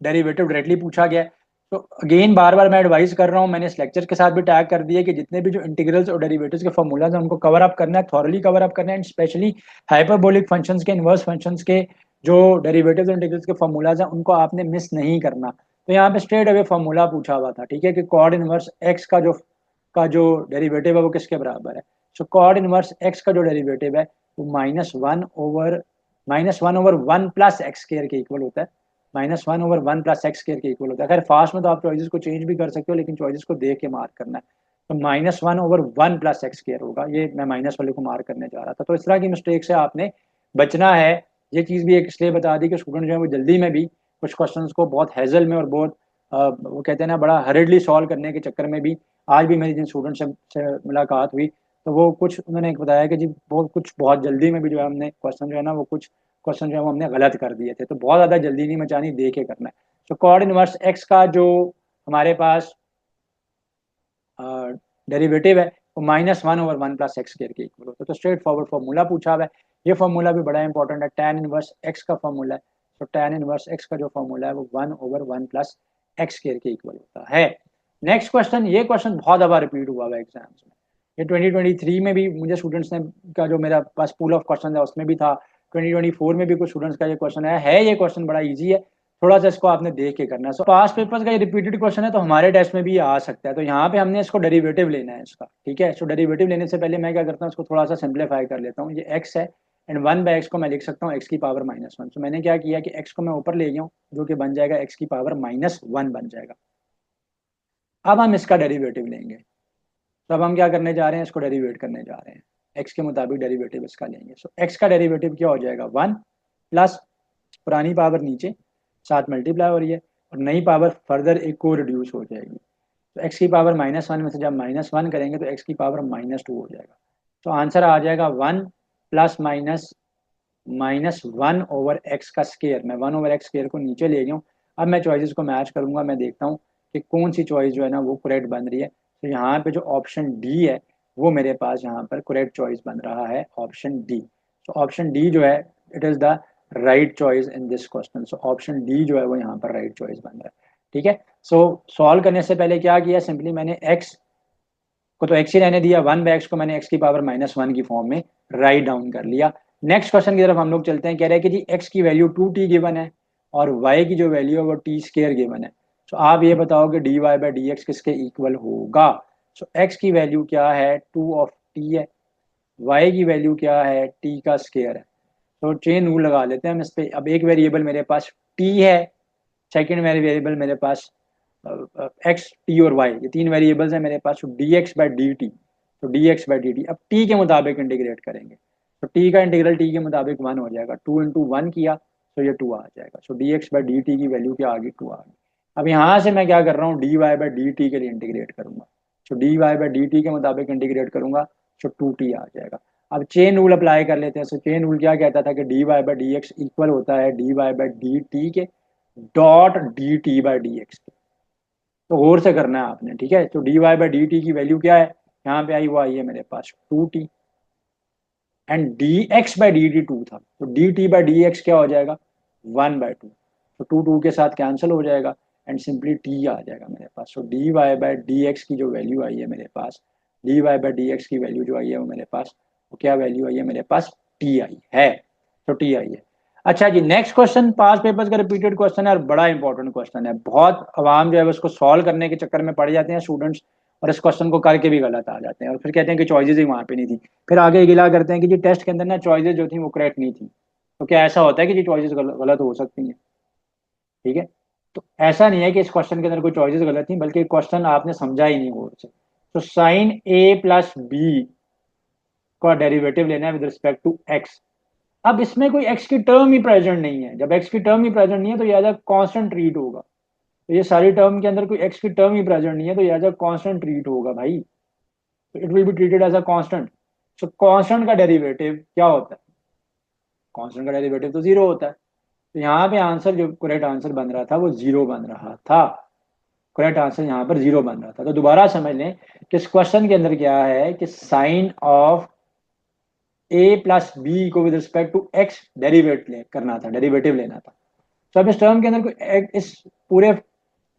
डेरिवेटिव डायरेक्टली पूछा गया है। तो अगेन बार बार मैं एडवाइस कर रहा हूँ, मैंने इस लेक्चर के साथ भी टैग कर दिया कि जितने भी जो इंटीग्रल्स और डेरिवेटिव्स के फॉर्मूलाज हैं उनको कवर अप करना है, थॉरली कवर अप करना है, एंड स्पेशली हाइपरबोलिक फंक्शंस के, इनवर्स फंक्शंस के जो डेरिवेटिव्स और इंटीग्रल्स के फॉर्मूलाज हैं उनको आपने मिस नहीं करना। तो यहाँ पे स्ट्रेट अवे फॉर्मूला पूछा हुआ था, ठीक है, कि कॉड इनवर्स एक्स का जो डेरिवेटिव है वो किसके बराबर है। सो कॉड इनवर्स एक्स का जो डेरिवेटिव है वो minus one over one plus x square के इक्वल होता है। -1/1 + x² के इक्वल होता है। खैर फास्ट में तो आप चॉइसेस को चेंज भी कर सकते हो, लेकिन चॉइसेस को देख के मार्क करना है। तो -1/1 + x² होगा, ये मैं माइनस वाले को मार्क करने जा रहा था। तो इस तरह की मिस्टेक से आपने बचना है। ये चीज़ भी एक इसलिए बता दी कि स्टूडेंट जो है वो जल्दी में भी कुछ क्वेश्चंस को बहुत हैजल में और बहुत वो कहते हैं ना बड़ा हरिडली सॉल्व करने के चक्कर में भी, आज भी मेरी जिन स्टूडेंट से मुलाकात हुई तो वो कुछ उन्होंने एक बताया कि जी बहुत जल्दी में भी जो है हमने क्वेश्चन जो है ना वो कुछ क्वेश्चन जो है वो हमने गलत कर दिए थे। तो बहुत ज़्यादा जल्दी नहीं मचानी, दे के करना है। तो कॉड इनवर्स एक्स का जो हमारे पास डेरिवेटिव है वो -1/1 + x² के इक्वल होता है। तो स्ट्रेट फॉरवर्ड फॉर्मूला पूछा हुआ है। ये फॉर्मूला भी बड़ा इंपॉर्टेंट है, tan इनवर्स एक्स का फॉर्मूला है। तो tan इनवर्स एक्स का जो फॉर्मूला है वो 1/1 + x² के इक्वल होता है। नेक्स्ट क्वेश्चन, ये क्वेश्चन बहुत दफा रिपीट हुआ है एग्जाम्स में। ये 2023 में भी मुझे स्टूडेंट्स ने का जो मेरा पास पूल ऑफ क्वेश्चन है उसमें भी था, 2024 में भी कुछ स्टूडेंट्स का ये क्वेश्चन है। ये क्वेश्चन बड़ा इजी है, थोड़ा सा इसको आपने देख के करना है। सो पास्ट पेपर्स का ये रिपीटेड क्वेश्चन है तो हमारे टेस्ट में भी आ सकता है। तो यहाँ पे हमने इसको डेरिवेटिव लेना है इसका। ठीक है, सो डेरिवेटिव लेने से पहले मैं क्या करता हूँ, इसको थोड़ा सा सिंप्लीफाई कर लेता हूँ। ये एक्स है एंड 1/x को मैं लिख सकता हूँ एक्स की पावर -1। तो मैंने क्या किया कि एक्स को मैं ऊपर ले गया हूँ, जो कि बन जाएगा एक्स की पावर -1 बन जाएगा। अब हम इसका डेरिवेटिव लेंगे। तो अब हम क्या करने जा रहे हैं, इसको डेरिवेट करने जा रहे हैं, एक्स के मुताबिक डेरिवेटिव इसका लेंगे। सो एक्स का डेरिवेटिव क्या हो जाएगा, 1 प्लस पुरानी पावर नीचे साथ मल्टीप्लाई हो रही है और नई पावर फर्दर एक को रिड्यूस हो जाएगी। तो एक्स की पावर -1 में से जब -1 करेंगे तो एक्स की पावर -2 हो जाएगा। तो आंसर आ जाएगा 1 प्लस माइनस -1/x²। मैं 1/x² को नीचे ले गया हूँ। अब मैं चॉइसेस को मैच करूंगा, मैं देखता हूँ कि कौन सी चॉइस जो है ना वो करेक्ट बन रही है। तो यहाँ पे जो ऑप्शन डी है वो मेरे पास यहाँ पर करेक्ट चॉइस बन रहा है, ऑप्शन डी। तो ऑप्शन डी जो है it is the right choice in this question. So option D जो है वो यहाँ पर राइट चॉइस बन रहा है। ठीक है। सो सॉल्व करने से पहले क्या किया, सिंपली मैंने x को तो x ही रहने दिया, 1/x को मैंने x की पावर -1 की फॉर्म में राइट डाउन कर लिया। नेक्स्ट क्वेश्चन की तरफ हम लोग चलते हैं। कह रहे हैं कि जी x की वैल्यू 2t गिवन है और y की जो वैल्यू है वो t² गिवन है। तो आप ये बताओ कि dy/dx किसके इक्वल होगा। सो x की वैल्यू क्या है, 2 ऑफ t है, y की वैल्यू क्या है, t का स्क्वायर है। तो चेन रूल लगा लेते हैं हम इस पे। अब एक वेरिएबल मेरे पास t है, सेकेंड वेरिएबल मेरे पास एक्स, टी और वाई, ये तीन वेरिएबल्स हैं मेरे पास। D x by d t, तो d x by d t अब टी के मुताबिक इंटीग्रेट करेंगे। तो टी का इंटीग्रल टी के मुताबिक 1 हो जाएगा, 2 इंटू 1 किया तो ये 2 आ जाएगा। सो d x by d t की वैल्यू क्या आ गई, 2 आ गई। अब यहाँ से मैं क्या कर रहा हूँ, d y by d t के लिए इंटीग्रेट करूंगा। So d y by d t के मुताबिक इंटीग्रेट करूंगा, सो 2t आ जाएगा। अब चेन रूल अप्लाई कर लेते हैं। सो चेन रूल क्या कहता था कि d y by d x equal होता है d y by d t के dot d t by d x के। तो गौर से करना है आपने, ठीक है। तो d y by d t की वैल्यू क्या है, यहाँ पे आई, वो आई है मेरे पास 2t, and d x by d t 2 था, तो d t by d x क्या हो जाएगा, 1/2। तो 2 के साथ कैंसिल हो जाएगा एंड सिंपली टी आ जाएगा मेरे पास। तो d y by d x की जो वैल्यू आई है मेरे पास, d y by d x की वैल्यू जो आई है वो मेरे पास, वो क्या वैल्यू आई है मेरे पास, टी आई है। तो टी आई है। अच्छा जी, नेक्स्ट क्वेश्चन पास पेपर्स का रिपीटेड क्वेश्चन है और बड़ा इंपॉर्टेंट क्वेश्चन है। बहुत आवाम जो है उसको सॉल्व करने के चक्कर में पड़ जाते हैं स्टूडेंट्स, और इस क्वेश्चन को करके भी गलत आ जाते हैं और फिर कहते हैं कि चॉइसेस ही वहां पे नहीं थी। फिर आगे गिला करते हैं कि जी टेस्ट के अंदर ना चॉइसेस जो थी वो करेक्ट नहीं थी। तो क्या ऐसा होता है कि जी चॉइसेस गलत हो सकती हैं, ठीक है। तो ऐसा नहीं है कि इस क्वेश्चन के अंदर कोई चॉइसेस गलत थी, बल्कि क्वेश्चन आपने समझा ही नहीं गौर से। तो साइन ए प्लस बी का डेरिवेटिव लेना है विद रिस्पेक्ट टू एक्स। अब इसमें कोई एक्स की टर्म ही प्रेजेंट नहीं है। जब एक्स की टर्म ही प्रेजेंट नहीं है तो ये एज अ कांस्टेंट ट्रीट होगा। तो ये सारी टर्म के अंदर कोई एक्स की टर्म ही प्रेजेंट नहीं है तो ये एज अ कांस्टेंट ट्रीट होगा भाई। तो it will be treated as a constant. So constant का डेरिवेटिव क्या होता है, कांस्टेंट का डेरिवेटिव तो जीरो होता है। तो यहाँ पे आंसर, जो करेक्ट आंसर बन रहा था वो जीरो बन रहा था। करेक्ट आंसर यहाँ पर जीरो बन रहा था। तो दोबारा समझ लें कि इस क्वेश्चन के अंदर क्या है कि sine of a plus b को with respect to x derivative करना था, डेरिवेटिव लेना था। तो अब इस टर्म के अंदर कोई इस पूरे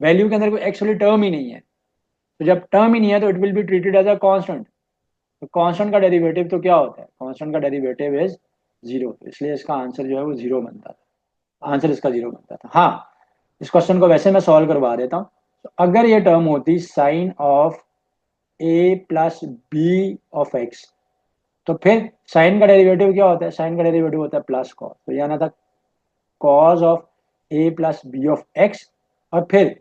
वैल्यू के अंदर कोई एक्स वाली टर्म ही नहीं है। तो जब टर्म ही नहीं है तो it will be treated as a constant. तो कांस्टेंट का डेरिवेटिव तो क्या होता है, कांस्टेंट का डेरिवेटिव इज जीरो। तो इसलिए इसका आंसर जो है वो जीरो बनता था, आंसर इसका जीरो बनता था। हाँ, इस क्वेश्चन को वैसे मैं सॉल्व करवा देता हूँ। तो अगर ये टर्म होती sine of a plus b of x, तो फिर साइन का डेरिवेटिव क्या होता है, साइन का डेरिवेटिव होता है प्लस कॉस। तो ये आना था cos of a plus b of x, और फिर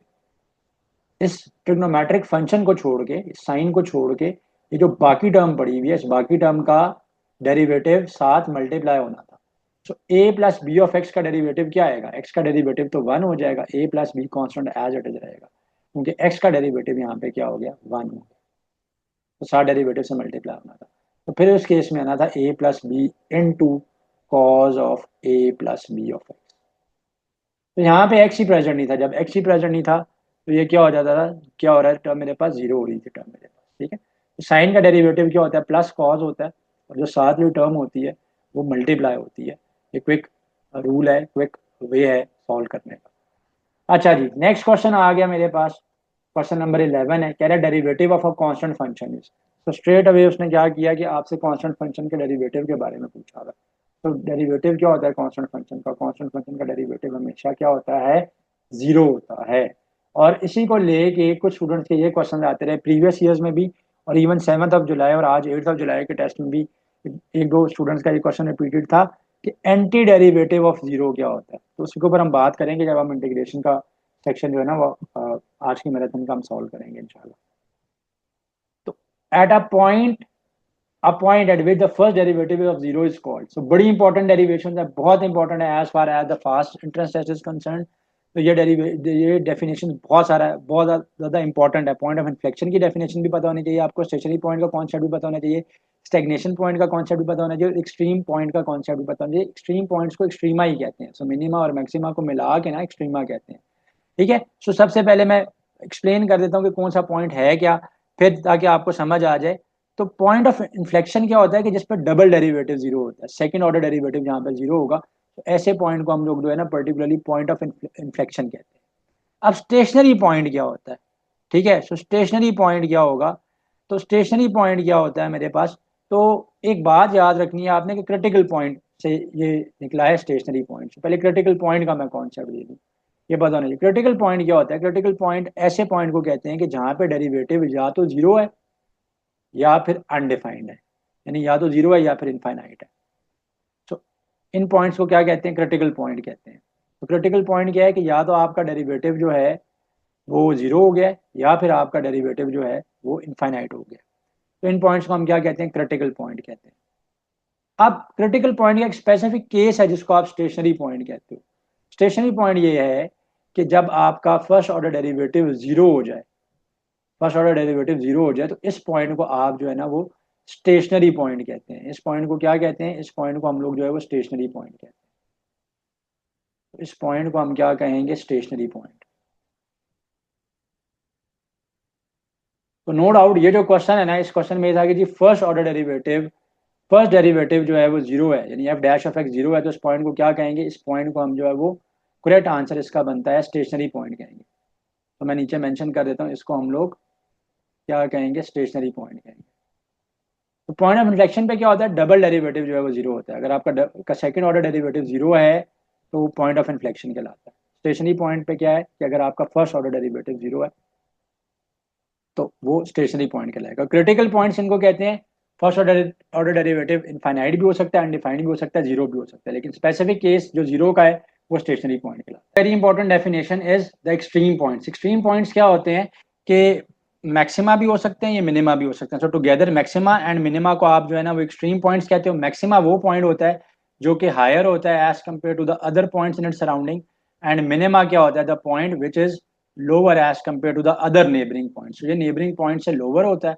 इस ट्रिग्नोमेट्रिक फंक्शन को छोड़ के, इस साइन को छोड़ के, ये जो बाकी टर्म पड़ी हुई है, इस बाकी टर्म का डेरिवेटिव साथ मल्टीप्लाई होना था। So a plus b of x का डेरिवेटिव क्या आएगा, एक्स का डेरिवेटिव तो 1 हो जाएगा, a plus b constant as it is रहेगा, क्योंकि एक्स का डेरिवेटिव यहाँ पे क्या हो गया, 1 हो गया। तो साथ डेरिवेटिव से मल्टीप्लाई होना था। तो फिर उस केस में आना था a plus b into cos of a plus b of x. तो यहाँ पे एक्स ही प्रेजेंट नहीं था। जब एक्स ही प्रेजेंट नहीं था तो ये क्या हो जाता था, क्या हो रहा है, टर्म मेरे पास जीरो हो रही थी टर्म मेरे पास, ठीक है। तो साइन का डेरिवेटिव क्या होता है, प्लस कॉज होता है, और जो साथ में टर्म होती है वो मल्टीप्लाई होती है। ये क्विक रूल है, क्विक वे है सॉल्व करने का। अच्छा जी, नेक्स्ट क्वेश्चन आ गया मेरे पास। क्वेश्चन नंबर 11 है, कह रहा है derivative of a constant function is. तो स्ट्रेट अवे उसने क्या किया कि आपसे कांस्टेंट फंक्शन के डेरिवेटिव के बारे में पूछा था। तो डेरिवेटिव क्या होता है कांस्टेंट फंक्शन का, कांस्टेंट फंक्शन का डेरिवेटिव हमेशा क्या होता है, जीरो होता है। और इसी को लेके कुछ स्टूडेंट्स के ये क्वेश्चन आते रहे प्रीवियस ईयर्स में भी, और इवन 7 जुलाई और आज 8 जुलाई के टेस्ट में भी एक दो स्टूडेंट्स का ये क्वेश्चन रिपीटेड था कि एंटी डेरिवेटिव ऑफ जीरो क्या होता है। तो उसके ऊपर हम बात करेंगे जब हम इंटीग्रेशन का सेक्शन जो है ना वो आज की मैराथन का हम सॉल्व करेंगे इंशाल्लाह। तो at a point at which the first derivative of zero is called. सो बड़ी इंपॉर्टेंट डेरिवेशन है, बहुत इंपॉर्टेंट है as far as the fast entrance test is concern. तो ये डेफिनेशन बहुत सारा है, बहुत ज्यादा इंपॉर्टेंट है। पॉइंट ऑफ इन्फ्लेक्शन की डेफिनेशन भी पता होनी चाहिए आपको, स्टेशनरी पॉइंट का कॉन्सेप्ट भी पता होना चाहिए, स्टेगनेशन पॉइंट का कॉन्सेप्ट भी पता होना चाहिए, एक्सट्रीम पॉइंट का कॉन्सेप्ट भी पता होना चाहिए। एक्सट्रीम पॉइंट्स को एक्सट्रीमा ही कहते हैं। सो मिनिमा और मैक्सिमा को मिला के ना एक्सट्रीमा कहते हैं, ठीक है। सो सबसे पहले मैं एक्सप्लेन कर देता हूँ कि कौन सा पॉइंट है क्या, फिर ताकि आपको समझ आ जाए। तो पॉइंट ऑफ इन्फ्लेक्शन क्या होता है कि जिस पर डबल डेरिवेटिव जीरो होता है, सेकंड ऑर्डर डेरिवेटिव जहाँ पर जीरो होगा, तो ऐसे पॉइंट को हम लोग जो है ना पर्टिकुलरली पॉइंट ऑफ इन्फ्लेक्शन कहते हैं। अब स्टेशनरी पॉइंट क्या होता है, ठीक है। सो स्टेशनरी पॉइंट क्या होगा, तो स्टेशनरी पॉइंट क्या होता है मेरे पास, तो एक बात याद रखनी है आपने कि क्रिटिकल पॉइंट से ये निकला है स्टेशनरी पॉइंट से। पहले क्रिटिकल पॉइंट का मैं कॉन्सेप्ट दे दूँ, ये पता नहीं क्रिटिकल पॉइंट क्या होता है। क्रिटिकल पॉइंट ऐसे पॉइंट को कहते हैं कि जहाँ पे डेरिवेटिव या तो जीरो है या फिर अनडिफाइंड है, यानी या तो जीरो है या फिर इनफाइनाइट है। तो इन पॉइंट्स को क्या कहते हैं, क्रिटिकल पॉइंट कहते हैं। तो क्रिटिकल पॉइंट क्या है कि या तो आपका डेरिवेटिव जो है वो जीरो हो गया है या फिर आपका डेरिवेटिव जो है वो इनफाइनाइट हो गया। तो इन पॉइंट्स को हम क्या कहते हैं, क्रिटिकल पॉइंट कहते हैं। अब क्रिटिकल पॉइंट का एक स्पेसिफिक केस है जिसको आप स्टेशनरी पॉइंट कहते हो। स्टेशनरी पॉइंट ये है कि जब आपका फर्स्ट ऑर्डर डेरिवेटिव जीरो हो जाए, फर्स्ट ऑर्डर डेरिवेटिव जीरो हो जाए, तो इस पॉइंट को आप जो है ना वो स्टेशनरी पॉइंट कहते हैं। इस पॉइंट को क्या कहते हैं, इस पॉइंट को हम लोग जो है वो स्टेशनरी पॉइंट कहते हैं। तो इस पॉइंट को हम क्या कहेंगे, स्टेशनरी पॉइंट। तो नो डाउट ये जो क्वेश्चन है ना, इस क्वेश्चन में ये था कि जी फर्स्ट डेरिवेटिव जो है वो जीरो है, यानी F dash of x zero है, तो इस पॉइंट को क्या कहेंगे, इस पॉइंट को हम जो है वो करेक्ट आंसर इसका बनता है स्टेशनरी पॉइंट कहेंगे। तो मैं नीचे मेंशन कर देता हूँ, इसको हम लोग क्या कहेंगे, स्टेशनरी पॉइंट कहेंगे। तो पॉइंट ऑफ इन्फ्लेक्शन पे क्या होता है, डबल डेरिवेटिव जो है वो जीरो होता है। अगर आपका सेकंड ऑर्डर डेरिवेटिव जीरो है तो पॉइंट ऑफ इन्फ्लेक्शन कहलाता है। स्टेशनरी पॉइंट पे क्या है कि अगर आपका फर्स्ट ऑर्डर डेरिवेटिव जीरो है तो वो स्टेशनरी पॉइंट कहलाएगा। क्रिटिकल पॉइंट्स इनको कहते हैं, फर्स्ट ऑर्डर डेरिवेटिव इनफाइनाइट भी हो सकता है, अनडिफाइंड भी हो सकता है, जीरो भी हो सकता है, लेकिन स्पेसिफिक केस जो जीरो का है वो स्टेशनरी पॉइंट कहलाता है। Very important definition is the extreme points. Extreme points क्या होते हैं कि मैक्सिमा भी हो सकते हैं, ये मिनिमा भी हो सकते हैं। सो टुगेदर मैक्सिमा एंड मिनिमा को आप जो है ना वो एक्सट्रीम पॉइंट्स कहते हो। मैक्सिमा वो पॉइंट होता है जो कि हायर होता है as compare to the other points in it surrounding, and minima क्या होता है, the point which is lower as compare to the other neighbouring points. ये नेबरिंग पॉइंट से लोअर होता है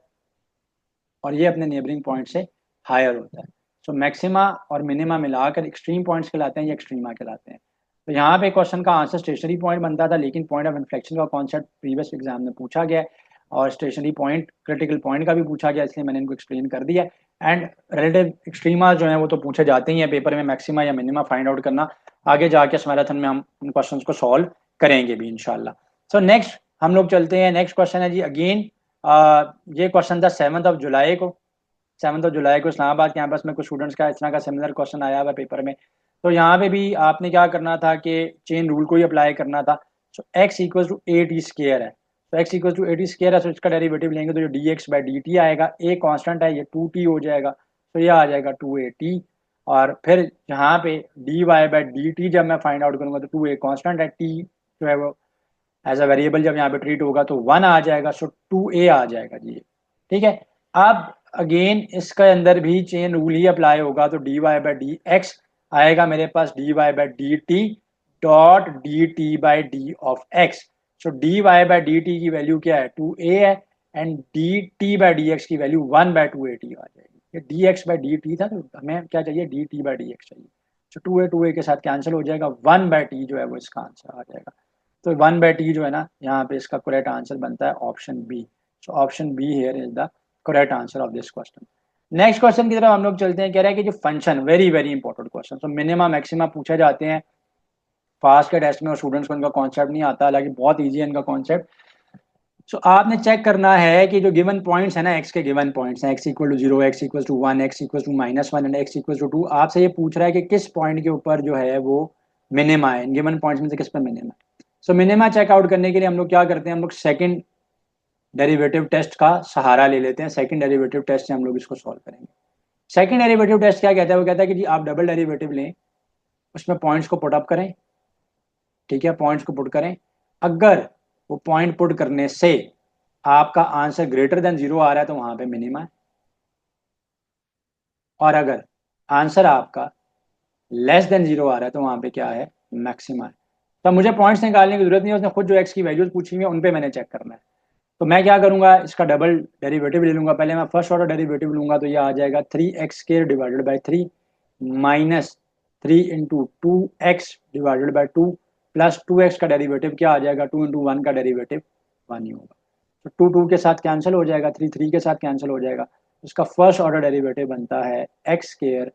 और ये अपने नेबरिंग पॉइंट से हायर होता है। सो मैक्सिमा और मिनिमा मिलाकर एक्सट्रीम पॉइंट्स कहलाते हैं, ये एक्सट्रीमा कहलाते हैं। तो यहाँ पे क्वेश्चन का आंसर स्टेशनरी पॉइंट बनता था, लेकिन पॉइंट ऑफ इन्फ्लेक्शन का कॉन्सेप्ट प्रीवियस एग्जाम में पूछा गया है और स्टेशनरी पॉइंट क्रिटिकल पॉइंट का भी पूछा गया, इसलिए मैंने इनको एक्सप्लेन कर दिया। एंड रिलेटिव एक्सट्रीमा जो है वो तो पूछे जाते ही हैं पेपर में, मैक्सिमा या मिनिमा फाइंड आउट करना आगे जाके इस मैराथन में हम उन क्वेश्चन को सॉल्व करेंगे भी इंशाल्लाह। सो नेक्स्ट हम लोग चलते हैं, नेक्स्ट क्वेश्चन है जी अगेन ये क्वेश्चन था 7 जुलाई को। 7 जुलाई को इस्लामाबाद कैंपस में कुछ स्टूडेंट्स का इस तरह का सिमिलर क्वेश्चन आया हुआ पेपर में। तो यहाँ पे भी आपने क्या करना था कि चेन रूल को ही अप्लाई करना था। So x equal to a t square है, तो x equal to a t square है, तो इसका डेरिवेटिव लेंगे तो जो d x by d t आएगा, ए कॉन्स्टेंट है, ये टू टी हो जाएगा, तो ये आ जाएगा टू ए टी। और फिर यहाँ पे d y by d t जब मैं फाइंड आउट करूंगा तो टू ए कॉन्स्टेंट है, टी जो है वो एज अ वेरिएबल जब यहाँ पे ट्रीट होगा तो वन आ जाएगा, सो टू ए आ जाएगा जी, ठीक है। अब अगेन इसके अंदर भी चेन रूल ही अप्लाई होगा, तो d y by d x आएगा मेरे पास d y by d t dot d t by d of x. So d y by d t की वैल्यू क्या है, टू ए है, and d t by d x की value one by two a t आ जाएगी। ये d x by d t था, तो हमें क्या चाहिए, d t by d x चाहिए। सो टू ए के साथ कैंसिल हो जाएगा, वन बाई टी जो है वो इसका आंसर आ जाएगा। तो वन बाई टी जो है ना यहाँ पे इसका करेक्ट आंसर बनता है option b. So option b here is the correct answer of this question. Next question की तरफ हम लोग चलते हैं। कह रहा है कि जो function, very very important question, तो मिनिमा मैक्सिमा पूछे जाते हैं फास्ट के टेस्ट में और स्टूडेंट्स को इनका कॉन्सेप्ट नहीं आता, हालांकि बहुत ईजी है इनका कॉन्सेप्ट। सो आपने चेक करना है कि जो गिवन पॉइंट्स है ना, एक्स के गिवन पॉइंट्स हैं, x equal to zero, x equal to one, x equal to minus one and x equal to two. आपसे ये पूछ रहा है कि किस पॉइंट के ऊपर जो है वो मिनिमा है, इन गिवन पॉइंट्स में से किस पर मिनिमा है। सो मिनिमा चेकआउट करने के लिए हम लोग क्या करते हैं, हम लोग सेकंड डेरिवेटिव टेस्ट का सहारा ले लेते हैं। सेकंड डेरिवेटिव टेस्ट से हम लोग इसको सॉल्व करेंगे। सेकंड डेरिवेटिव टेस्ट क्या कहता है, वो कहता है कि जी आप डबल डेरिवेटिव लें, उसमें पॉइंट्स को पुट अप करें, ठीक है, पॉइंट्स को पुट करें। अगर वो पॉइंट पुट करने से आपका आंसर ग्रेटर देन जीरो आ रहा है तो वहां पे मिनिमा है, और अगर आंसर आपका लेस देन जीरो आ रहा है तो वहां पे क्या है, मैक्सिमा है। तो मुझे पॉइंट्स निकालने की जरूरत नहीं है, उसने खुद जो एक्स की वैल्यूज पूछी हुई है उन पे मैंने चेक करना है। तो मैं क्या करूंगा, इसका डबल डेरिवेटिव ले लूंगा। पहले मैं फर्स्ट ऑर्डर डेरिवेटिव लूंगा, तो ये आ जाएगा three x square divided by three minus three into two x divided by two plus two x का डेरिवेटिव क्या आ जाएगा, टू इंटू वन का डेरिवेटिव वन ही होगा। तो टू टू के साथ कैंसिल हो जाएगा, थ्री थ्री के साथ कैंसिल हो जाएगा। उसका फर्स्ट ऑर्डर डेरिवेटिव बनता है x square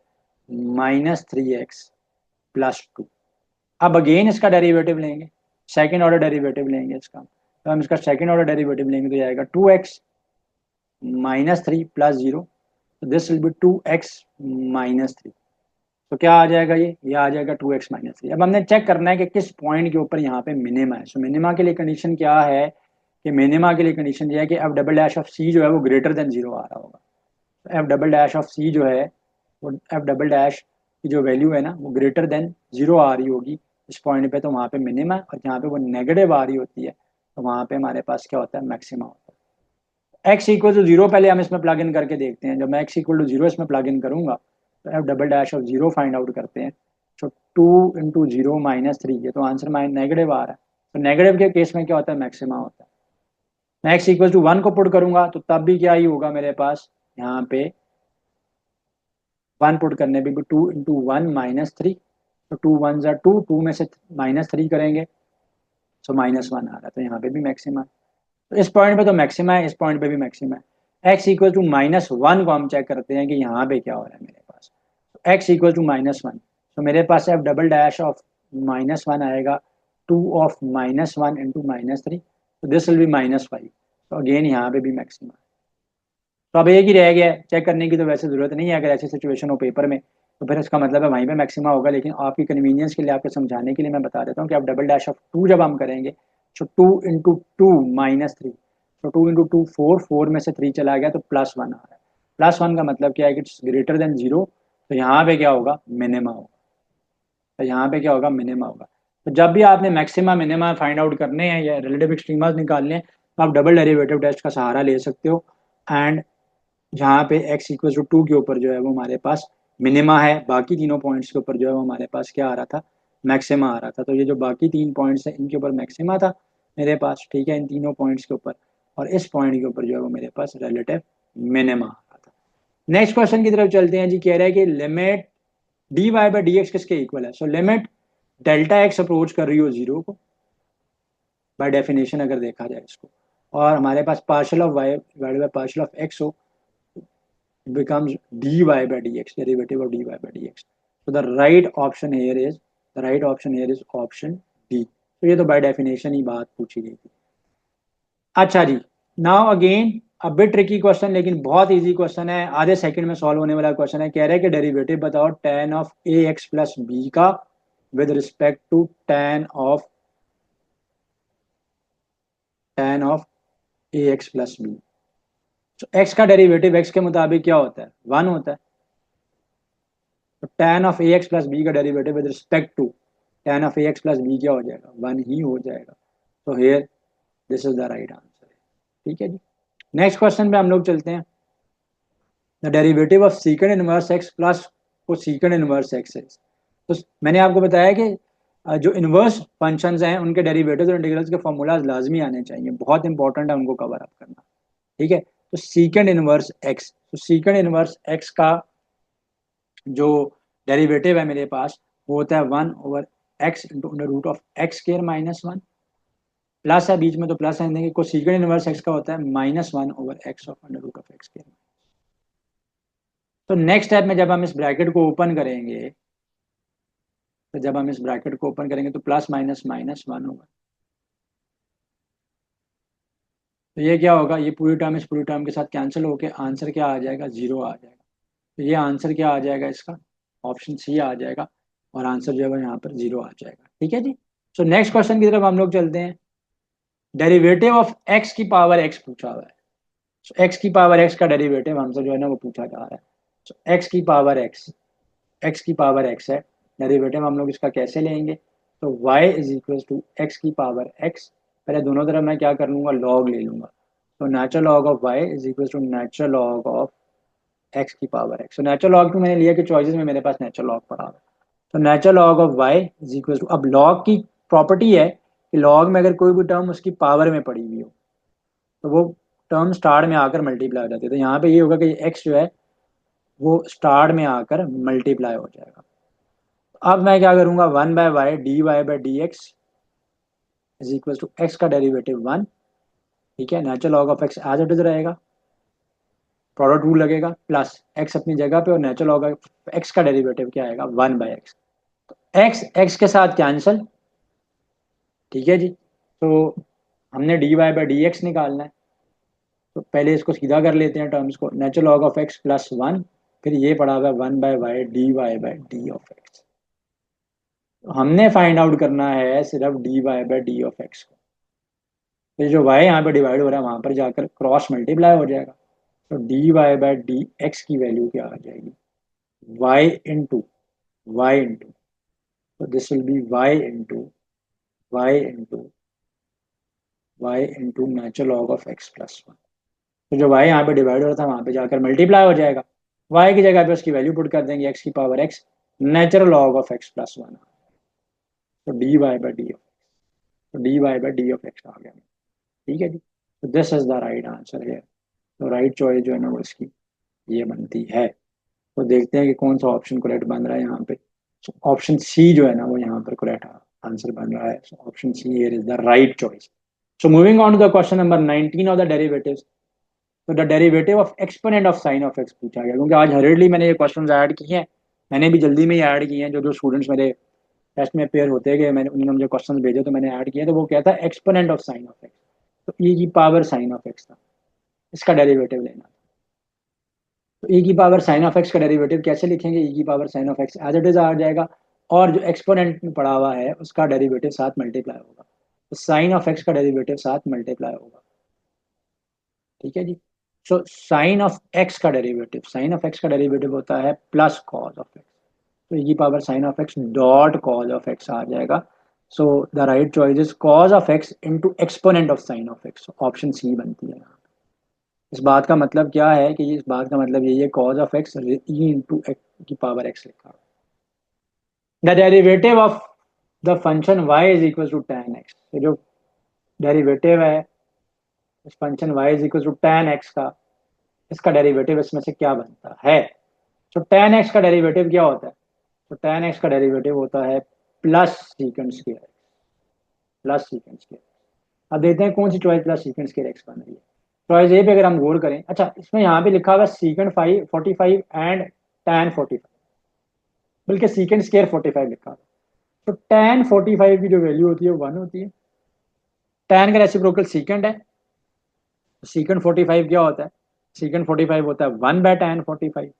minus three x plus two. अब अगेन इसका डेरिवेटिव लेंगे, सेकेंड ऑर्डर डेरिवेटिव लेंगे इसका, तो हम इसका सेकेंड ऑर्डर डेरिवेटिव लेंगे तो जाएगा 2x माइनस 3 प्लस 0, तो this will B 2x minus 3। तो क्या आ जाएगा, ये आ जाएगा 2x माइनस 3। अब हमने चेक करना है कि किस पॉइंट के ऊपर यहाँ पे मिनिमा है। सो मिनिमा के लिए कंडीशन क्या है कि मिनिमा के लिए कंडीशन ये है कि एफ डबल डैश ऑफ सी जो है वो ग्रेटर देन 0 आ रहा होगा। तो एफ डबल डैश ऑफ सी जो है वो एफ डबल डैश की जो वैल्यू है ना वो ग्रेटर देन 0 आ रही होगी इस पॉइंट पे, तो वहाँ पे मिनिमा है। और जहाँ पे वो नेगेटिव आ रही होती है तो वहाँ पे हमारे पास क्या होता है, मैक्सिमा होता है। एक्स इक्वल टू 0 पहले हम इसमें प्लग इन करके देखते हैं। जब मैं एक्स इक्वल टू 0 इसमें प्लग इन करूंगा तो F double dash of 0 find out करते हैं। तो 2 × 0 - 3, ये तो आंसर नेगेटिव आ रहा है। तो नेगेटिव के केस में क्या होता है, मैक्सिमा होता है। मैं एक्स इक्वल टू 1 को पुट करूंगा तो तब भी क्या ही होगा मेरे पास, यहाँ पे 1 पुट करने पे भी 2 × 1 - 3, तो 2 1 ज़ा 2, 2 में से -3 करेंगे तो -1 आ रहा है, तो यहाँ पे भी मैक्सिमा है। तो इस पॉइंट पे तो मैक्सिमा है, इस पॉइंट पे भी मैक्सिमा है। एक्स इक्वल टू -1 को हम चेक करते हैं कि यहाँ पे क्या हो रहा है मेरे पास। तो एक्स इक्वल टू -1, तो मेरे पास एफ डबल डैश ऑफ -1 आएगा 2 of -1 × -3, तो दिस विल बी -5। तो अगेन यहाँ पे भी मैक्सिमा है। तो अब एक ही रह गया है, चेक करने की तो वैसे ज़रूरत नहीं है। अगर ऐसी सिचुएशन हो पेपर में तो फिर इसका मतलब है वहीं पे मैक्सिमा होगा, लेकिन आपकी कन्वीनियंस के लिए, आपको समझाने के लिए मैं बता देता हूँ कि आप डबल डैश ऑफ 2 जब हम करेंगे तो 2 × 2 - 3, तो 2 × 2 4, 4 में से 3 चला गया तो +1 आ रहा है। +1 का मतलब क्या है कि इट्स ग्रेटर देन 0, तो यहाँ पे क्या होगा, मिनिमा होगा। तो यहाँ पे क्या होगा, मिनिमा होगा। तो जब भी आपने मैक्सिमा मिनिमा फाइंड आउट करने हैं या रिलेटिव एक्सट्रीमास निकालने हैं तो आप डबल डेरिवेटिव टेस्ट का सहारा ले सकते हो। एंड जहाँ पे x इक्वल टू 2 के ऊपर जो है वो हमारे पास मिनिमा है, बाकी तीनों पॉइंट्स के ऊपर जो है वो हमारे पास क्या आ रहा था, मैक्सिमा आ रहा था। तो ये जो बाकी 3 पॉइंट्स हैं इनके ऊपर मैक्सिमा था मेरे पास, ठीक है, इन तीनों पॉइंट्स के ऊपर, और इस पॉइंट के ऊपर जो है वो मेरे पास रिलेटिव मिनिमा आ रहा था। नेक्स्ट क्वेश्चन की तरफ चलते हैं जी। कह रहा है कि लिमिट dy/dx किसके इक्वल है। So limit delta x approach कर रही हो 0 को, बाय डेफिनेशन अगर देखा जाए इसको, और हमारे पास partial of y divided by partial of x हो, it becomes dy/dx, derivative of dy/dx. So the right option here is option D. तो ये तो बाय डेफिनेशन ही बात पूछी गई थी। अच्छा जी, now again a bit tricky question, लेकिन बहुत इजी क्वेश्चन है, आधे सेकंड में सॉल्व होने वाला क्वेश्चन है। कह रहे हैं कि डेरिवेटिव बताओ tan of ax plus b का with respect to tan of ax plus b। तो x का डेरिवेटिव x के मुताबिक क्या होता है, 1 होता है। तो tan of ax plus b का derivative with respect to tan of ax plus b क्या हो जाएगा, 1 ही हो जाएगा। तो here this is the right answer, ठीक है जी। नेक्स्ट क्वेश्चन पे हम लोग चलते हैं। The derivative of सीकेंड inverse x plus को सीकेंड इनवर्स एक्स है। तो मैंने आपको बताया कि जो इनवर्स फंक्शंस हैं उनके डेरिवेटिव्स और इंटीग्रल्स के फॉर्मूलाज लाजमी आने चाहिए, बहुत इंपॉर्टेंट है उनको कवर अप करना, ठीक है। तो सीकेंड इनवर्स एक्स, तो सीकेंड इनवर्स एक्स का जो डेरिवेटिव है मेरे पास वो होता है 1/x into under root of x square -1, plus है बीच में तो प्लस है, को सीकेंड इनवर्स एक्स का होता है -1/x of under root of x square. तो नेक्स्ट स्टेप में जब हम इस ब्रैकेट को ओपन करेंगे, तो प्लस माइनस -1 होगा। तो ये क्या होगा, ये पूरी टर्म इस पूरी टर्म के साथ कैंसिल होकर आंसर क्या आ जाएगा, 0 आ जाएगा। तो ये आंसर क्या आ जाएगा इसका, ऑप्शन सी आ जाएगा, और आंसर जो है यहाँ पर 0 आ जाएगा, ठीक है जी। सो नेक्स्ट क्वेश्चन की तरफ हम लोग चलते हैं। डेरिवेटिव ऑफ एक्स की पावर एक्स पूछा हुआ है। सो एक्स की पावर एक्स का डेरिवेटिव हमसे जो है ना वो पूछा जा रहा है। सो एक्स की पावर एक्स है, डेरिवेटिव हम लोग इसका कैसे लेंगे, तो y is equal to x की पावर एक्स, पहले दोनों तरफ मैं क्या कर लूँगा, लॉग ले लूँगा। तो natural log of y is equal to natural log of x की पावर एक्स। तो नेचुरल लॉग तो मैंने लिया कि चॉइसेस में मेरे पास नेचुरल लॉग पड़ा हुआ है। तो natural log of y is equal to, अब लॉग की प्रॉपर्टी है कि लॉग में अगर कोई भी टर्म उसकी पावर में पड़ी हुई हो तो वो टर्म स्टार में आकर मल्टीप्लाई हो जाती है। तो यहाँ पे ये होगा कि x जो है वो स्टार में आकर मल्टीप्लाई हो जाएगा। अब मैं क्या करूंगा, 1/y dy/dx is equal to x का डेरिवेटिव 1, ठीक है। Natural log of x as it is रहेगा, प्रोडक्ट रूल लगेगा, प्लस एक्स अपनी जगह पे, और नेचुरल लॉग ऑफ एक्स का डेरिवेटिव क्या आएगा, 1/x। एक्स एक्स के साथ कैंसिल, ठीक है जी। तो हमने d y by d x निकालना है, तो पहले इसको सीधा कर लेते हैं टर्म्स को, natural log of x plus one, फिर ये पड़ा हुआ है one by y d y by d of x. तो हमने फाइंड आउट करना है सिर्फ d y by d of x को। तो जो वाई यहाँ पे डिवाइड हो रहा है वहां पर जाकर क्रॉस मल्टीप्लाई हो जाएगा। तो d y by d x की वैल्यू क्या आ जाएगी, वाई इंटू वाई इंटू, तो this will be y into y into natural log of x plus one. तो जो वाई यहाँ पे डिवाइड हो रहा था वहां पे जाकर मल्टीप्लाई हो जाएगा, वाई की जगह पे उसकी वैल्यू पुट कर देंगे एक्स की power x, natural log of x plus one, तो d y by d of, तो d y by d of x आ गया। ठीक है जी, तो this is the right answer है। तो राइट चॉइस जो है ना वो इसकी ये बनती है। तो देखते हैं कि कौन सा ऑप्शन करेक्ट बन रहा है यहाँ पे। ऑप्शन सी जो है ना वो यहाँ पर करेक्ट आंसर बन रहा है। Option see here is the right choice. So moving on to the question number 19 of the derivatives. तो the derivative of exponent of sine of x पूछा गया, क्योंकि आज हरेडली मैंने ये क्वेश्चंस ऐड किए हैं, मैंने भी जल्दी में ही ऐड किए हैं। जो जो स्टूडेंट्स मेरे टेस्ट में अपेयर होते गए, मैंने उन्होंने मुझे क्वेश्चंस भेजे तो मैंने ऐड किए। तो वो क्या था, exponent of sine of x, तो ई की पावर साइन ऑफ एक्स था, इसका डेरिवेटिव लेना। तो ई की पावर साइन ऑफ एक्स का डेरिवेटिव कैसे लिखेंगे, ई की power sine of x as it is आ जाएगा, और जो एक्सपोनेंट में पड़ा हुआ है उसका डेरिवेटिव साथ मल्टीप्लाई होगा, तो साइन ऑफ एक्स का डेरिवेटिव साथ मल्टीप्लाई होगा। ठीक है जी। सो साइन ऑफ एक्स का डेरिवेटिव होता है प्लस कॉज ऑफ एक्स, तो e power sine of x dot cos of x आ जाएगा। So the right choice is cos of x into exponent of sine of x, option c बनती है यहाँ। इस बात का मतलब क्या है कि इस बात का मतलब यही है, cause of x e into की पावर एक्स लिखा। The derivative of the function y is equal to ten x, जो डेरिवेटिव है इस function y is equal to ten x का, इसका डेरिवेटिव इसमें से क्या बनता है। तो टेन एक्स का डेरिवेटिव क्या होता है, तो टेन एक्स का डेरिवेटिव होता है plus secant square x, plus secant square. अब देखते हैं कौन सी choice plus secant square x बन रही है। चॉइस ए पे अगर हम गौर करें, अच्छा इसमें यहाँ पे लिखा हुआ सीकेंड 45 एंड टेन 45, बल्कि सीकेंड स्क्वायर 45 लिखा हुआ। तो टेन 45 की जो वैल्यू होती है वो 1 होती है, टेन का रेसिप्रोकल सीकेंड है, सीकेंड 45 क्या होता है, सीकेंड 45 होता है 1 बाय टेन 45,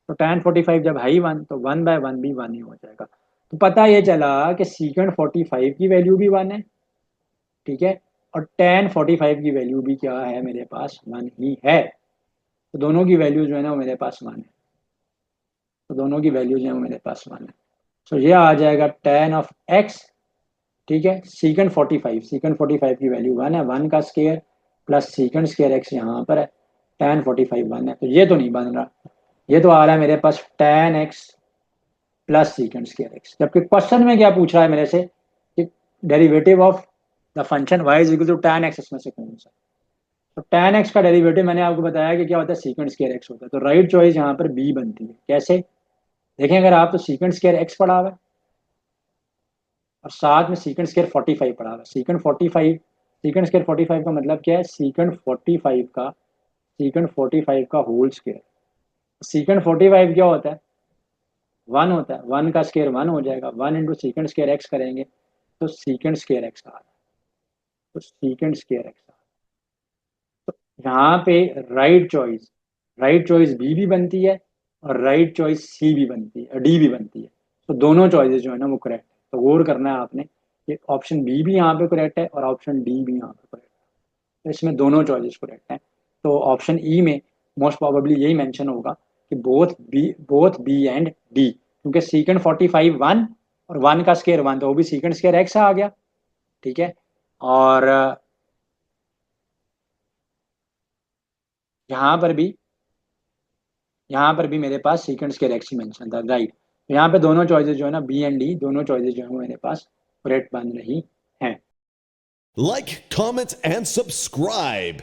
तो टेन 45 जब है ही 1 तो 1 बाय 1 भी 1 ही हो जाएगा। तो पता ये चला कि सीकेंड 45 की वैल्यू भी 1 है, ठीक है, और टेन 45 की वैल्यू भी क्या है मेरे पास 1 ही है। तो दोनों की वैल्यू जो है ना वो मेरे पास 1 है, तो दोनों की वैल्यू जो है वो मेरे पास 1 है। तो ये आ जाएगा टेन ऑफ एक्स, ठीक है, सीकेंड 45 की वैल्यू 1 है, 1 का square plus secant square x यहाँ पर है, टेन 45 1 है, तो ये तो नहीं बन रहा। ये तो आ रहा है मेरे पास tan x plus secant square x, जबकि क्वेश्चन में क्या पूछ रहा है मेरे से कि derivative of the function y is equal to ten x, इसमें से कौन सा। तो टेन एक्स का डेरिवेटिव मैंने आपको बताया कि क्या होता है, सीकेंड स्क्वायर एक्स होता है। तो राइट चॉइस यहाँ पर बी बनती है। कैसे देखें, अगर आप तो सीकेंड स्क्वायर एक्स पढ़ा हुआ है और साथ में सीकेंड स्क्वायर 45 पढ़ा हुआ है। सीकेंड स्क्वायर 45 का मतलब क्या है, सीकेंड 45 का होल स्क्वायर। सीकेंड 45 क्या होता है, 1 होता है, 1 का स्क्वायर 1 हो जाएगा, 1 इंटू सीकेंड स्क्वायर एक्स करेंगे तो सीकेंड स्क्वायर एक्स आ रहा है, तो सीकेंड स्क्वायर एक्स आ रहा है। तो यहाँ पे राइट चॉइस बी भी बनती है और राइट चॉइस सी भी बनती है, डी भी बनती है। तो दोनों चॉइसेस जो है ना वो करेक्ट है। तो गौर करना है आपने कि ऑप्शन बी भी यहाँ पे करेक्ट है और ऑप्शन डी भी यहाँ पे करेक्ट है, तो इसमें दोनों चॉइसेस करेक्ट हैं। तो ऑप्शन ई में मोस्ट प्रोबेबली यही मेंशन होगा कि बोथ बी एंड डी, क्योंकि सीकेंड 45 1 और 1 का स्क्वायर 1, तो वो भी सीकेंड स्क्वायर एक्स आ गया, ठीक है। और यहाँ पर भी मेरे पास सीकेंड स्क्वायर एक्स ही मेंशन था, राइट। तो यहाँ पे दोनों चॉइसेस जो है ना, बी एंड डी, दोनों चॉइसेस जो है वो मेरे पास करेक्ट बन रही हैं। Like, comment, and subscribe.